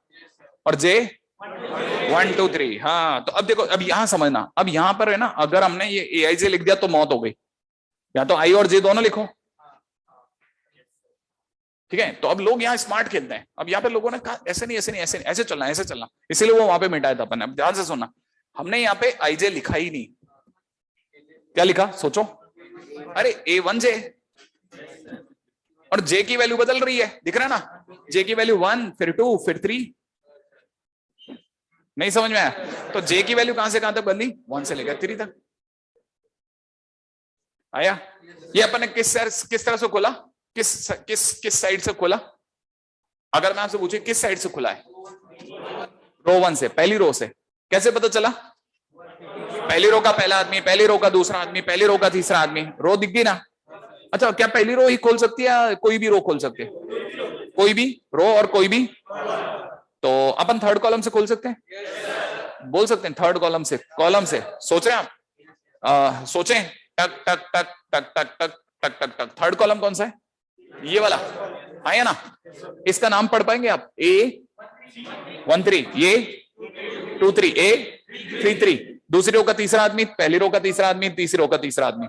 और J 1 2 3। हाँ, तो अब देखो, अब यहां समझना, अब यहां पर है ना, अगर हमने ये Aij लिख दिया तो मौत हो गई, या तो I और J दोनों लिखो, ठीक है। तो अब लोग यहाँ स्मार्ट खेलते हैं। अब यहाँ पे लोगों ने कहा ऐसे नहीं, ऐसे नहीं, ऐसे नहीं, ऐसे चलना, ऐसे चलना, इसीलिए वो वहां पे मिटाया था अपन ने। अब ध्यान से सुनना, हमने यहाँ पे Ij लिखा ही नहीं, क्या लिखा सोचो, अरे A1J, और J की वैल्यू बदल रही है, दिख रहा है ना, J की वैल्यू 1, फिर 2, फिर 3, नहीं समझ में आया? तो J की वैल्यू कहां से कहां तक बदली, 1 से लेकर 3 तक आया। ये अपन ने किस तरह से खोला, किस साइड से खोला? अगर मैं आपसे पूछूं किस साइड से खुला है, रो 1 से, पहली रो से। कैसे पता चला, पहली रो का पहला आदमी, पहली रो का दूसरा आदमी, पहली रो का तीसरा आदमी, रो दिख गई ना। अच्छा, क्या पहली रो ही खोल सकती है या कोई भी रो खोल सकती है? कोई भी रो और कोई भी, तो अपन थर्ड कॉलम से खोल सकते हैं, बोल सकते हैं थर्ड कॉलम से सोच रहे हैं आप? सोचें, टक टक टक टक टक टक टक टक टक, थर्ड कॉलम कौन सा है? ये वाला है ना? इसका नाम पढ़ पाएंगे आप? A13, ये 23, A33, दूसरी रो का तीसरा आदमी, पहली रो का तीसरा आदमी, तीसरी रो का तीसरा आदमी,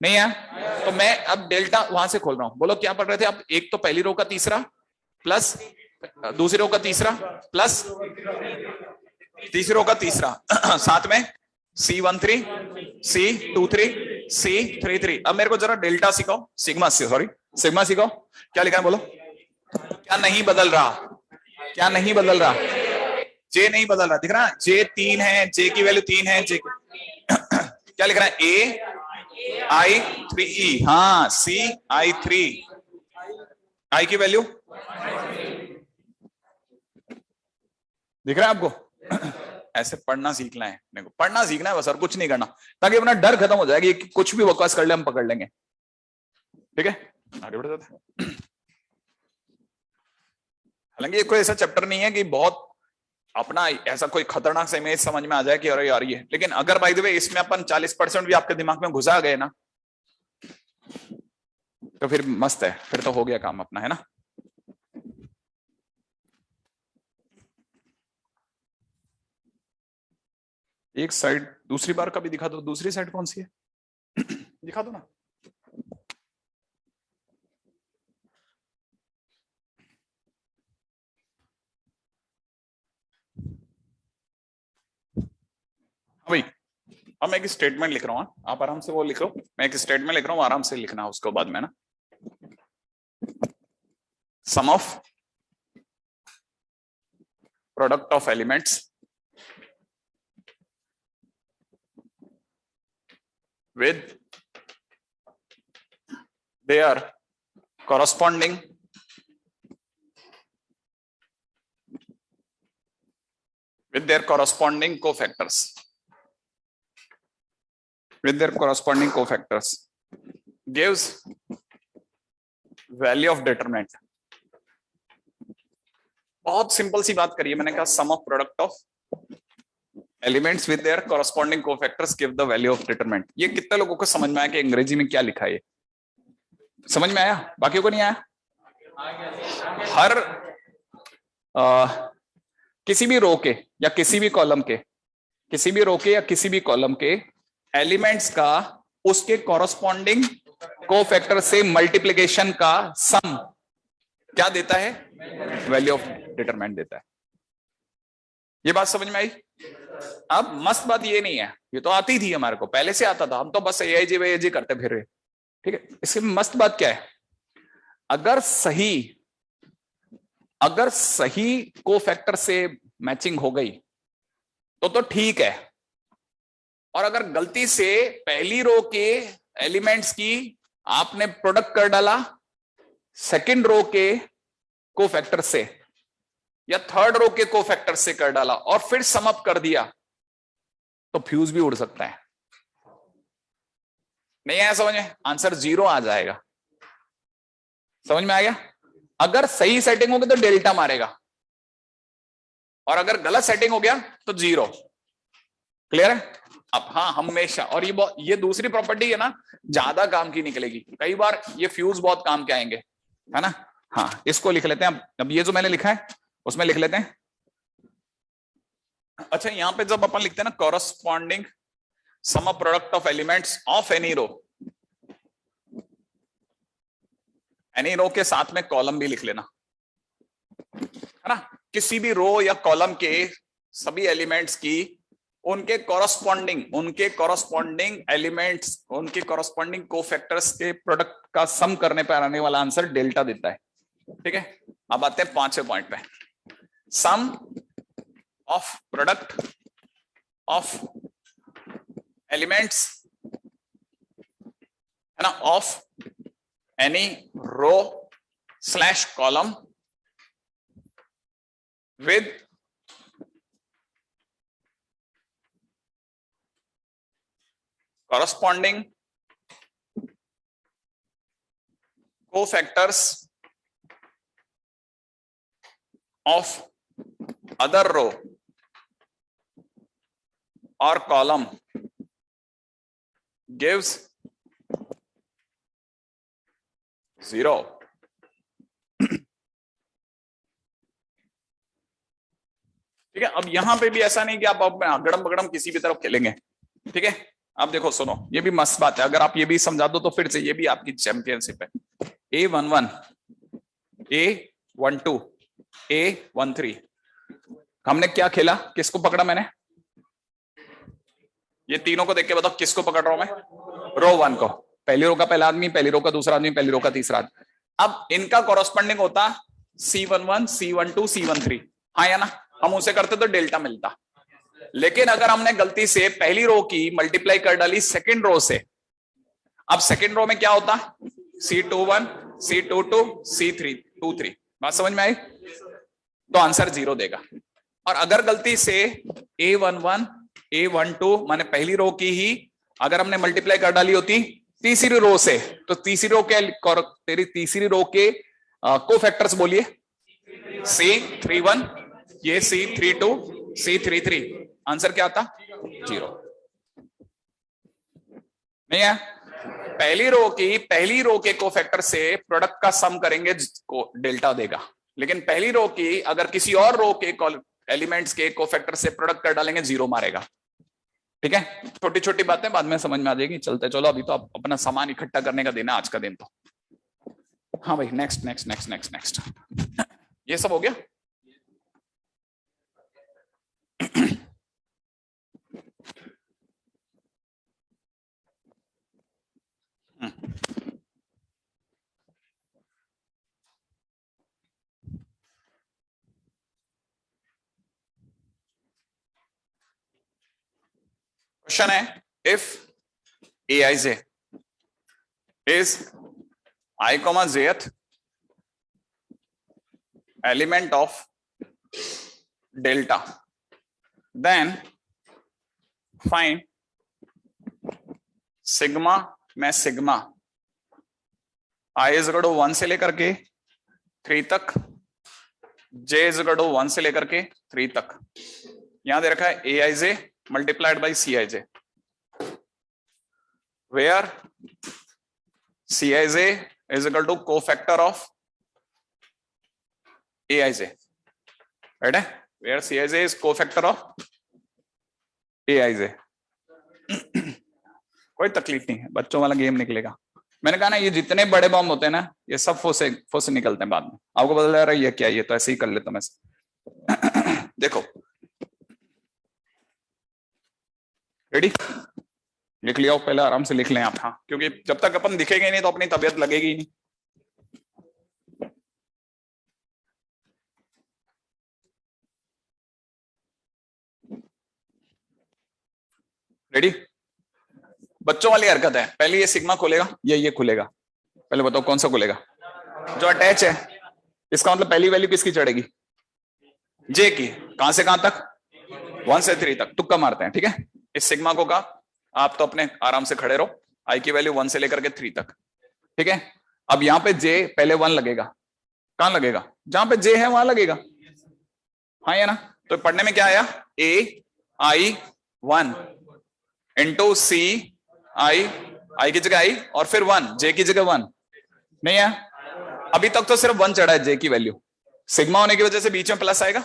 नहीं है? तो मैं अब डेल्टा वहां से खोल रहा हूं। बोलो क्या पढ़ रहे थे आप? एक तो पहली रो का तीसरा प्लस दूसरी रो का तीसरा प्लस तीसरी रो का तीसरा साथ में C13, C23, C33। अब मेरे को जरा डेल्टा सिखाओ, सिग्मा सिखाओ। क्या लिखा है बोलो? क्या नहीं बदल रहा? क्या नहीं बदल रहा? जे नहीं बदल रहा, दिख रहा है? जे 3 है, जे की वैल्यू 3 है, जे क्या लिख रहा है? I3E, हाँ CI3, आई की वैल्यू दिख रहा है आपको? ऐसे पढ़ना सीखना है, मेरे को पढ़ना सीखना है बस, और कुछ नहीं करना, ताकि अपना डर खत्म हो जाएगा कि कुछ भी बकवास कर ले हम पकड़ लेंगे। ठीक है, आगे बढ़ जाते हैं। हालांकि ये कोई ऐसा चैप्टर नहीं है कि बहुत अपना ऐसा कोई खतरनाक सा इमेज समझ में आ जाए कि अरे यार ये, लेकिन अगर बाय द वे इसमें अपन 40% भी आपके दिमाग में घुसा गए ना, तो फिर मस्त है, फिर तो हो गया काम अपना, है ना? एक साइड दूसरी बार का भी दिखा दो, दूसरी साइड कौन सी है? दिखा दो ना। भाई अब मैं एक स्टेटमेंट लिख रहा हूँ, आप आराम से वो लिखो, मैं एक स्टेटमेंट लिख रहा हूँ, आराम से लिखना उसको बाद में ना। Sum of product of elements with their corresponding cofactors gives value of determinant। बहुत सिंपल सी बात करिए, मैंने कहा sum of product of elements with their corresponding cofactors give the value of determinant. ये कितने लोगों को समझ में आया कि अंग्रेजी में क्या लिखा है? समझ में आया? बाकियों को नहीं आया? हर किसी भी रो के या किसी भी कॉलम के, किसी भी रो के या किसी भी कॉलम के एलिमेंट्स का उसके कॉरस्पॉन्डिंग कोफैक्टर से मल्टीप्लिकेशन का सम क्या देता है? वैल्यू ऑफ डिटरमिनेंट देता है। ये बात समझ में आई? अब मस्त बात ये नहीं है, ये तो आती थी हमारे को, पहले से आता था, हम तो बस AIG करते फिर रहे। ठीक है, इसकी मस्त बात क्या है? अगर सही कोफैक्टर से मैचिंग हो गई तो ठीक है, और अगर गलती से पहली रो के एलिमेंट्स की आपने प्रोडक्ट कर डाला सेकंड रो के कोफैक्टर से या थर्ड रो के कोफैक्टर से कर डाला और फिर सम अप कर दिया, तो फ्यूज भी उड़ सकता है। नहीं आया समझ में? आंसर 0 आ जाएगा। समझ में आ गया? अगर सही सेटिंग होगी तो डेल्टा मारेगा, और अगर गलत सेटिंग हो गया तो 0। क्लियर है? अब हाँ, हमेशा, और ये दूसरी प्रॉपर्टी है ना, ज्यादा काम की निकलेगी, कई बार ये फ्यूज बहुत काम के आएंगे, है ना? हाँ, इसको लिख लेते हैं। अब ये जो मैंने लिखा है उसमें लिख लेते हैं। अच्छा, यहां पे जब अपन लिखते हैं ना corresponding sum of product of elements of any row, any row के साथ में कॉलम भी लिख लेना, है ना? किसी भी रो या कॉलम के सभी एलिमेंट्स की उनके कॉरस्पॉन्डिंग एलिमेंट्स, उनके कॉरस्पॉन्डिंग कोफैक्टर्स के प्रोडक्ट का सम करने पर आने वाला आंसर डेल्टा देता है। ठीक है, अब आते हैं 5वें पॉइंट पे। Sum of product of elements, है ना, of any row slash column with corresponding cofactors of other row और कॉलम gives 0। ठीक है, अब यहां पे भी ऐसा नहीं कि आप गड़म बगड़म किसी भी तरफ खेलेंगे। ठीक है, अब देखो सुनो, ये भी मस्त बात है, अगर आप ये भी समझा दो तो फिर से ये भी आपकी चैंपियनशिप है। A11, A12, A13, हमने क्या खेला, किसको पकड़ा मैंने? ये तीनों को देख के बताओ किसको पकड़ रहा हूं मैं? रो 1 को, पहली रो का पहला आदमी, पहली रो का दूसरा आदमी, पहली रो का तीसरा आदमी। अब इनका कॉरस्पॉन्डिंग होता C11, C12, C13, हाँ या ना? हम उसे करते तो डेल्टा मिलता। लेकिन अगर हमने गलती से पहली रो की मल्टीप्लाई कर डाली सेकंड रो से, अब सेकंड रो में क्या होता? C21, C22, C23। बात समझ में आई? तो आंसर 0 देगा। और अगर गलती से A11, A12 माने पहली रो की ही अगर हमने मल्टीप्लाई कर डाली होती तीसरी रो से, तो तीसरी रो के तेरी तीसरी रो के कोफैक्टर्स बोलिए। C31, ये C32, C33, आंसर क्या आता? 0। नहीं है? पहली रो के कोफैक्टर से प्रोडक्ट का सम करेंगे को डेल्टा देगा, लेकिन पहली रो की अगर किसी और रो के एलिमेंट्स के कोफैक्टर से प्रोडक्ट कर डालेंगे 0 मारेगा। ठीक है, छोटी छोटी बातें बाद में समझ में आ जाएगी। चलते चलो, अभी तो अपना सामान इकट्ठा करने का दिन है आज का दिन तो। हाँ भाई, next next next next next, ये सब हो गया। क्वेश्चन है, if aij is I, jth element of delta, then find sigma में sigma i is equal to 1 से लेकर के 3 तक, j is equal to 1 से लेकर के 3 तक। यहां दे रखा है aij multiplied by Cij, where Cij is equal to cofactor of Aij, right? Where Cij is cofactor of Aij। कोई तकलीफ नहीं है, बच्चों वाला गेम निकलेगा। मैंने कहा ना, ये जितने बड़े बॉम्ब होते हैं ना, ये सब फोसे निकलते हैं बाद में। आपको पता लग रहा है ये क्या, ये तो ऐसे ही कर लेता मैं। देखो, रेडी? लिख लिया, पहले आराम से लिख लें आप। हाँ, क्योंकि जब तक अपन दिखेंगे नहीं तो अपनी तबीयत लगेगी ही नहीं। रेडी? बच्चों वाली हरकत है। पहले ये सिग्मा खोलेगा, ये खुलेगा। पहले बताओ कौन सा खुलेगा? जो अटैच है। इसका मतलब पहली वैल्यू किसकी चढ़ेगी? जे की। कहां से कहां तक? 1 से 3 तक। तुक्का मारते हैं, ठीक है? इस सिग्मा को कहा, आप तो अपने आराम से खड़े रहो। आई की वैल्यू 1 से लेकर के 3 तक, ठीक है? अब यहां पे जे पहले 1 लगेगा। कहां लगेगा? जहां पे जे है वहां लगेगा, हाँ या ना? तो पढ़ने में क्या आया? AI1 इंटू आई की जगह आई और फिर 1, जे की जगह 1 नहीं है। अभी तक तो सिर्फ 1 चढ़ा है जे की वैल्यू। सिग्मा होने की वजह से बीच में प्लस आएगा,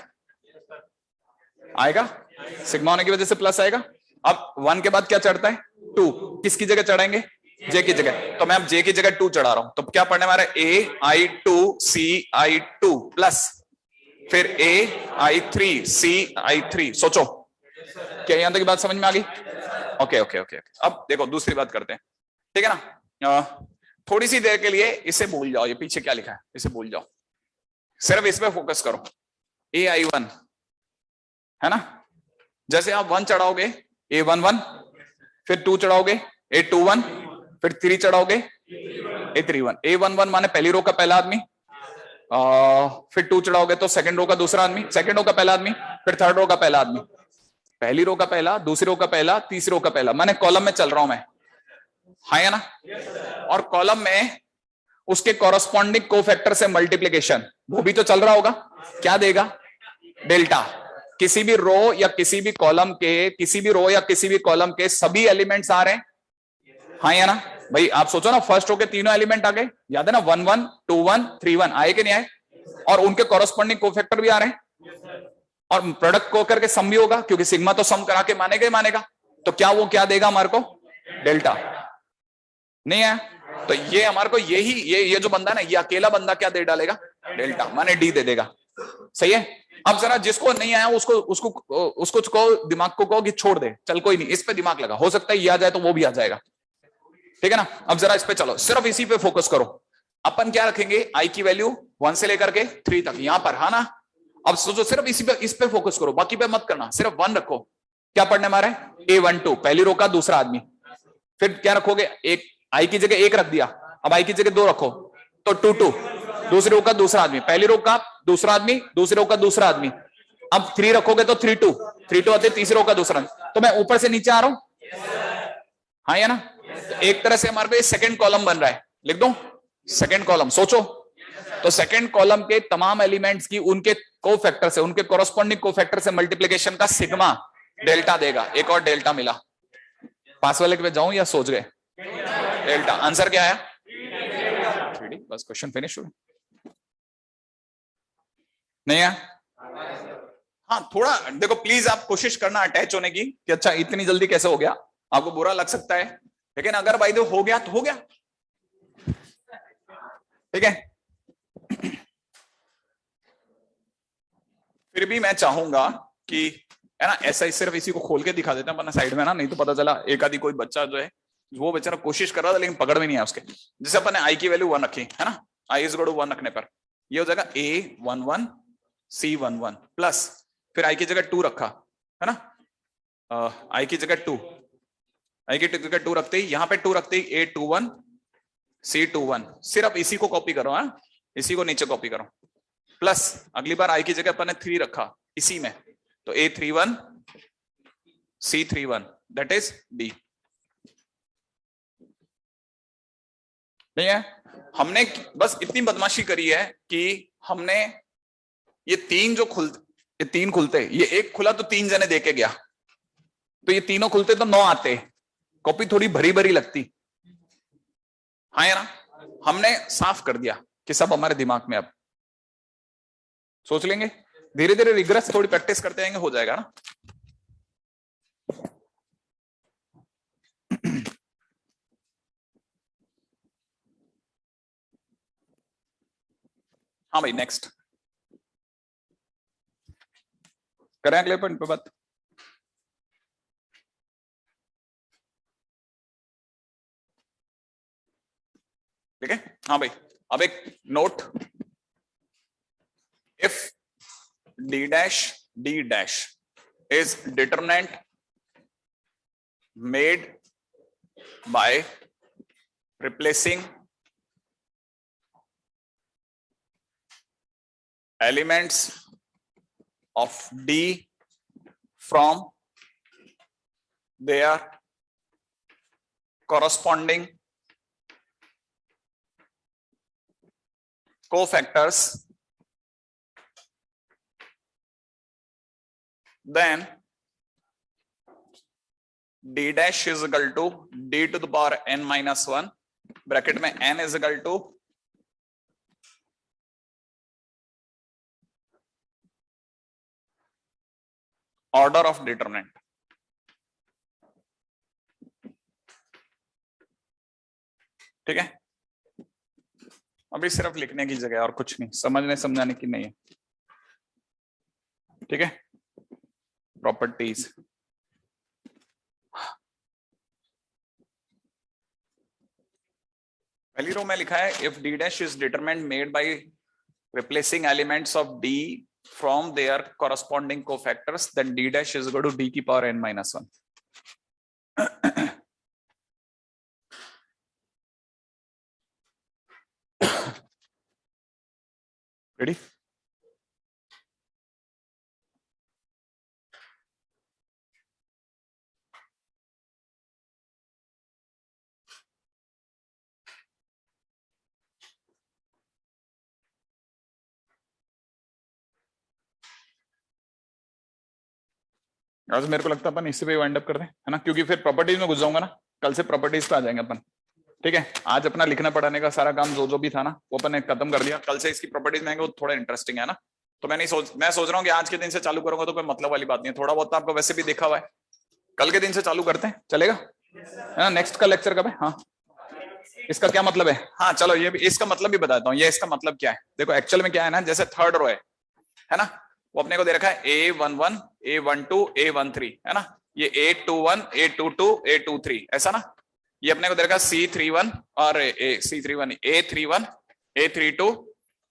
सिग्मा होने की वजह से प्लस आएगा। अब 1 के बाद क्या चढ़ता है? 2। किसकी जगह चढ़ाएंगे? जे की जगह। तो मैं अब जे की जगह 2 चढ़ा रहा हूं। तो क्या पढ़ने वाला है? AI2 CI2 प्लस फिर AI3 CI3। सोचो, क्या यहां तक की बात समझ में आ गई? Okay okay okay. अब देखो दूसरी बात करते हैं, ठीक है ना? थोड़ी सी देर के लिए इसे भूल जाओ, ये पीछे क्या लिखा है इसे भूल जाओ, सिर्फ इस पे फोकस करो। AI1 है ना? जैसे आप 1 चढ़ाओगे A11, फिर 2 चढ़ाओगे A21, फिर 3 चढ़ाओगे A31। A11 माने पहली रो का पहला आदमी, फिर 2 चढ़ाओगे तो सेकंड रो का दूसरा आदमी, सेकंड रो का पहला आदमी, फिर थर्ड रो का पहला आदमी। पहली रो का पहला, दूसरी रो का पहला, तीसरी रो का पहला। माने कॉलम में चल रहा हूं मैं, हाँ या ना? और कॉलम में उसके कॉरस्पॉन्डिंग कोफैक्टर से मल्टीप्लीकेशन, वो भी तो चल रहा होगा, क्या देगा? डेल्टा। किसी भी रो या किसी भी कॉलम के, किसी भी रो या किसी भी कॉलम के सभी एलिमेंट्स आ रहे हैं, हाँ या ना भाई? आप सोचो ना, फर्स्ट रो के तीनों एलिमेंट आ गए, याद है ना, 1 1 2 1 3 1 आए कि नहीं आए? और उनके कॉरस्पॉन्डिंग कोफैक्टर भी आ रहे हैं, और प्रोडक्ट को करके सम भी होगा, क्योंकि सिग्मा तो सम करा के मानेगा ही मानेगा। तो क्या वो क्या देगा हमारे को? डेल्टा। नहीं है? तो ये हमारे को यही ये जो बंदा है ना, ये अकेला बंदा क्या दे डालेगा? डेल्टा, माने डी दे देगा। सही है। अब जरा जिसको नहीं आया उसको उसको उसको कहो, दिमाग को कहो कि छोड़ दे, चल कोई नहीं, इस पे दिमाग लगा, हो सकता है ये आ जाए तो वो भी आ जाएगा। ठीक है ना? अब जरा इस पे चलो, सिर्फ इसी पे फोकस करो। अपन क्या रखेंगे? आई की वैल्यू 1 से लेकर के 3 तक यहां पर, है ना? अब सोचो, सिर्फ इस पे फोकस करो, बाकी पे मत करना, सिर्फ 1 रखो। क्या पढ़ने हमारे? A12 पहली रो का दूसरा आदमी। फिर क्या रखोगे? एक आई की जगह 1 रख दिया, अब आई की जगह 2 रखो, तो 2 2 दूसरी रो का दूसरा आदमी, पहली रो का दूसरा आदमी, दूसरी रो का दूसरा आदमी। अब 3 रखोगे तो 3 2 3 2 आते तीसरी रो का दूसरा। तो मैं ऊपर से नीचे आ रहा हूं, हाँ या ना? तो एक तरह से हमारे पे सेकंड कॉलम बन रहा है, लिख दो सेकंड कॉलम। सोचो, तो सेकंड कॉलम के तमाम एलिमेंट्स की उनके कोफैक्टर से, उनके कॉरस्पॉन्डिंग कोफैक्टर से मल्टीप्लिकेशन का सिग्मा डेल्टा देगा। एक और डेल्टा मिला। पास वाले पे जाऊं या सोच गए? डेल्टा। आंसर क्या आया? 3D। बस क्वेश्चन फिनिश हुआ। नहीं है? हाँ, थोड़ा देखो प्लीज, आप कोशिश करना अटैच होने की, कि अच्छा इतनी जल्दी कैसे हो गया। आपको बुरा लग सकता है, लेकिन अगर भाई दो हो गया तो हो गया। ठीक है? फिर भी मैं चाहूंगा कि, है ना, ऐसा ही सिर्फ इसी को खोल के दिखा देते हैं अपना साइड में ना, नहीं तो पता चला एक आदि कोई बच्चा जो है वो बेचारा कोशिश कर रहा था लेकिन पकड़ में नहीं आया उसके। जैसे अपन ने आई की वैल्यू 1 रखी है ना, आई इज इक्वल टू 1 रखने पर ये हो जाएगा A11 C11 प्लस, फिर आई की जगह 2 रखा, है ना, आई की जगह 2, आई की जगह 2 रखते ही यहां पे 2 रखते ही A21 C21, सिर्फ इसी को कॉपी करो, हाँ, इसी को नीचे कॉपी करो, प्लस अगली बार आई की जगह अपन ने 3 रखा इसी में, तो A31 C31 that is D। नहीं है? हमने बस इतनी बदमाशी करी है कि हमने ये तीन जो ये 3 खुलते, ये एक खुला तो 3 जने देके गया, तो ये तीनों खुलते तो 9 आते, कॉपी थोड़ी भरी भरी लगती, हाँ या ना? हमने साफ कर दिया कि सब हमारे दिमाग में, अब सोच लेंगे, धीरे धीरे रिग्रेस थोड़ी प्रैक्टिस करते जाएंगे, हो जाएगा ना। हाँ भाई, नेक्स्ट करें अगले पॉइंट पे बात। ठीक है? हाँ भाई, अब एक note, if D dash D dash is determinant made by replacing elements of D from their corresponding cofactors, then D dash is equal to D to the power n minus 1, bracket में n is equal to order of determinant. ठीक है? अभी सिर्फ लिखने की जगह और कुछ नहीं, समझने समझाने की नहीं है। ठीक है? प्रॉपर्टीज, पहली रो में लिखा है if D dash is determinant made by replacing elements of D from their corresponding cofactors, then D dash is equal to D की पावर n minus 1। रेडी? आज मेरे को लगता है अपन इससे भी वाइंड अप कर दें, है ना, क्योंकि फिर प्रॉपर्टीज में घुस जाऊंगा ना, कल से प्रॉपर्टीज पे आ जाएंगे अपन। ठीक है, आज अपना लिखना पढ़ाने का सारा काम जो भी था ना वो अपन ने खत्म कर दिया, कल से इसकी प्रॉपर्टीज में आएंगे, वो थोड़ा इंटरेस्टिंग है ना। तो मैं सोच रहा हूँ कि आज के दिन से चालू करूंगा तो कोई मतलब वाली बात नहीं है, थोड़ा बहुत तो आपको वैसे भी देखा हुआ है, कल के दिन से चालू करते हैं, चलेगा, है ना। नेक्स्ट का लेक्चर कब है? हाँ, इसका क्या मतलब है? हाँ चलो, ये भी इसका मतलब भी बताता हूँ, ये इसका मतलब क्या है। देखो एक्चुअल में क्या है ना, जैसे थर्ड रो है ना, वो अपने को दे रखा है A11, A12, A13, है ना, ये A21, A22, A23, ऐसा ना। ये अपने को दे रखा है C31 और C31, A31, A32,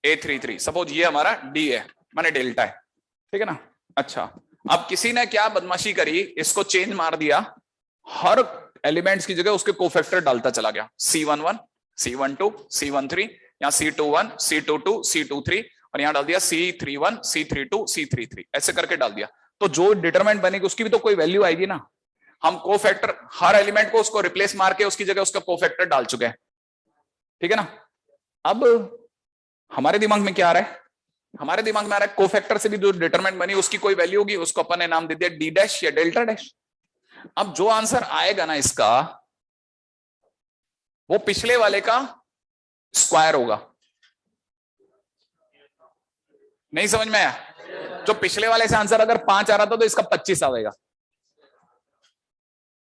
A33। Suppose ये हमारा D है, माने डेल्टा है, ठीक है ना। अच्छा, अब किसी ने क्या बदमाशी करी, इसको चेंज मार दिया, हर एलिमेंट्स की जगह उसके कोफैक्टर डालता चला गया, C11, C12, C13, यहाँ C21, C22, C23, और यहाँ डाल दिया C31, C32, C33, ऐसे करके डाल दिया। तो जो डिटरमिनेंट बनेगी उसकी भी तो कोई वैल्यू आएगी ना। हम कोफैक्टर हर एलिमेंट को उसको रिप्लेस मार के उसकी जगह उसका कोफैक्टर डाल चुके हैं, ठीक है ना। अब हमारे दिमाग में क्या आ रहा है? हमारे दिमाग में आ रहा है कोफैक्टर से भी जो डिटरमिनेंट बनी उसकी कोई वैल्यू होगी, उसको अपन ने नाम दे दिया डी डैश या डेल्टा डैश। अब जो आंसर आएगा ना इसका, वो पिछले वाले का स्क्वायर होगा। नहीं समझ में आया? जो पिछले वाले से आंसर अगर 5 आ रहा था तो इसका 25 आएगा।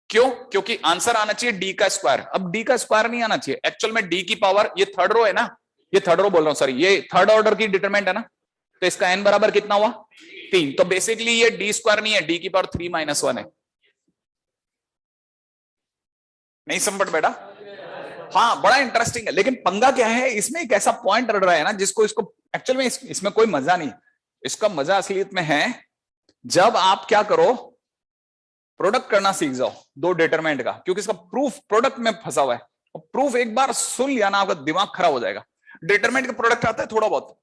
क्यों? क्योंकि आंसर आना चाहिए डी का स्क्वायर। अब डी का स्क्वायर नहीं आना चाहिए, एक्चुअल में डी की पावर, ये थर्ड रो है ना, ये थर्ड रो बोल रहा हूं सॉरी, ये थर्ड ऑर्डर की डिटरमिनेंट है ना, तो इसका एन बराबर कितना हुआ? 3। तो बेसिकली ये डी स्क्वायर नहीं है, डी की पावर 3 - 1 है। नहीं समझ बेटा? हाँ, बड़ा इंटरेस्टिंग है, लेकिन पंगा क्या है इसमें, एक ऐसा पॉइंट रह रहा है ना जिसको इसको एक्चुअल में इसमें कोई मजा नहीं। इसका मजा असलियत में है जब आप क्या करो, प्रोडक्ट करना सीख जाओ दो डिटरमिनेंट का, क्योंकि इसका प्रूफ प्रोडक्ट में फंसा हुआ है, और प्रूफ एक बार सुन लिया ना आपका दिमाग खराब हो जाएगा। डिटरमिनेंट का प्रोडक्ट आता है थोड़ा बहुत,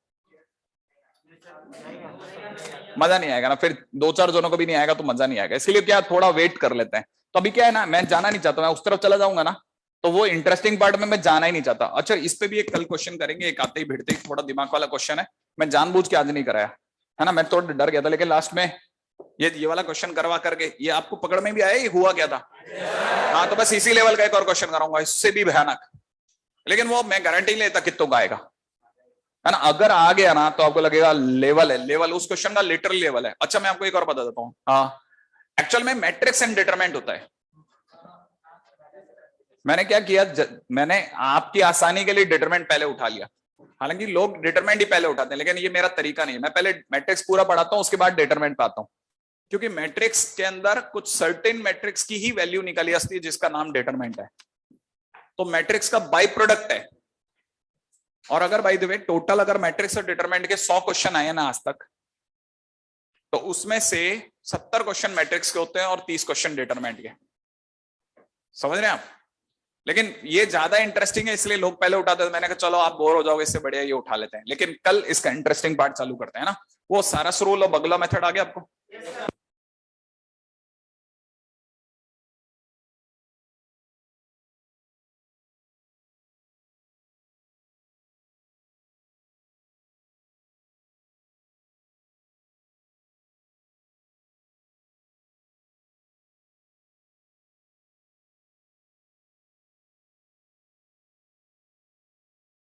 मजा नहीं आएगा ना, फिर 2-4 जनों को भी नहीं आएगा तो मजा नहीं आएगा। इसलिए क्या, थोड़ा वेट कर लेते हैं। तो अभी क्या है ना, मैं जाना नहीं चाहता, मैं उस तरफ चला जाऊंगा ना तो वो इंटरेस्टिंग पार्ट में मैं जाना ही नहीं चाहता। अच्छा, इस पे भी एक कल क्वेश्चन करेंगे, एक आते ही भिड़ते ही थोड़ा दिमाग वाला क्वेश्चन है, मैं जानबूझ के आज नहीं कराया, है ना, मैं तो डर गया था, लेकिन लास्ट में ये वाला क्वेश्चन करवा करके ये आपको पकड़ में भी आया, ये हुआ क्या था। हाँ, तो बस इसी लेवल का एक और क्वेश्चन कराऊंगा, इससे भी भयानक, लेकिन वो मैं गारंटी नहीं लेता कितनों का आएगा, है ना। अगर आ गया ना तो आपको लगेगा लेवल है, लेवल उस क्वेश्चन का लिटरल लेवल है। अच्छा, मैं आपको एक और बता देता हूँ, हाँ, एक्चुअल में मैट्रिक्स एंड डिटरमिनेंट होता है। मैंने क्या किया, मैंने आपकी आसानी के लिए डिटरमिनेंट पहले उठा लिया, हालांकि लोग डिटरमिनेंट ही पहले उठाते हैं, लेकिन ये मेरा तरीका नहीं है। मैं पहले मैट्रिक्स पूरा पढ़ाता हूं, उसके बाद डिटरमिनेंट पे आता हूं, क्योंकि मैट्रिक्स के अंदर कुछ सर्टेन मैट्रिक्स की ही वैल्यू निकली आती है जिसका नाम डिटरमिनेंट है। तो मैट्रिक्स का बाई प्रोडक्ट है। और अगर बाय द वे टोटल अगर मैट्रिक्स और डिटरमिनेंट के 100 क्वेश्चन आए ना आज तक, तो उसमें से 70 क्वेश्चन मैट्रिक्स के होते हैं और 30 क्वेश्चन डिटरमिनेंट के। समझ रहे हैं आप? लेकिन ये ज्यादा इंटरेस्टिंग है इसलिए लोग पहले उठाते थे। मैंने कहा चलो आप बोर हो जाओगे, इससे बढ़िया ये उठा लेते हैं। लेकिन कल इसका इंटरेस्टिंग पार्ट चालू करते हैं ना। वो सारस रूल और बगला मेथड आ गया आपको?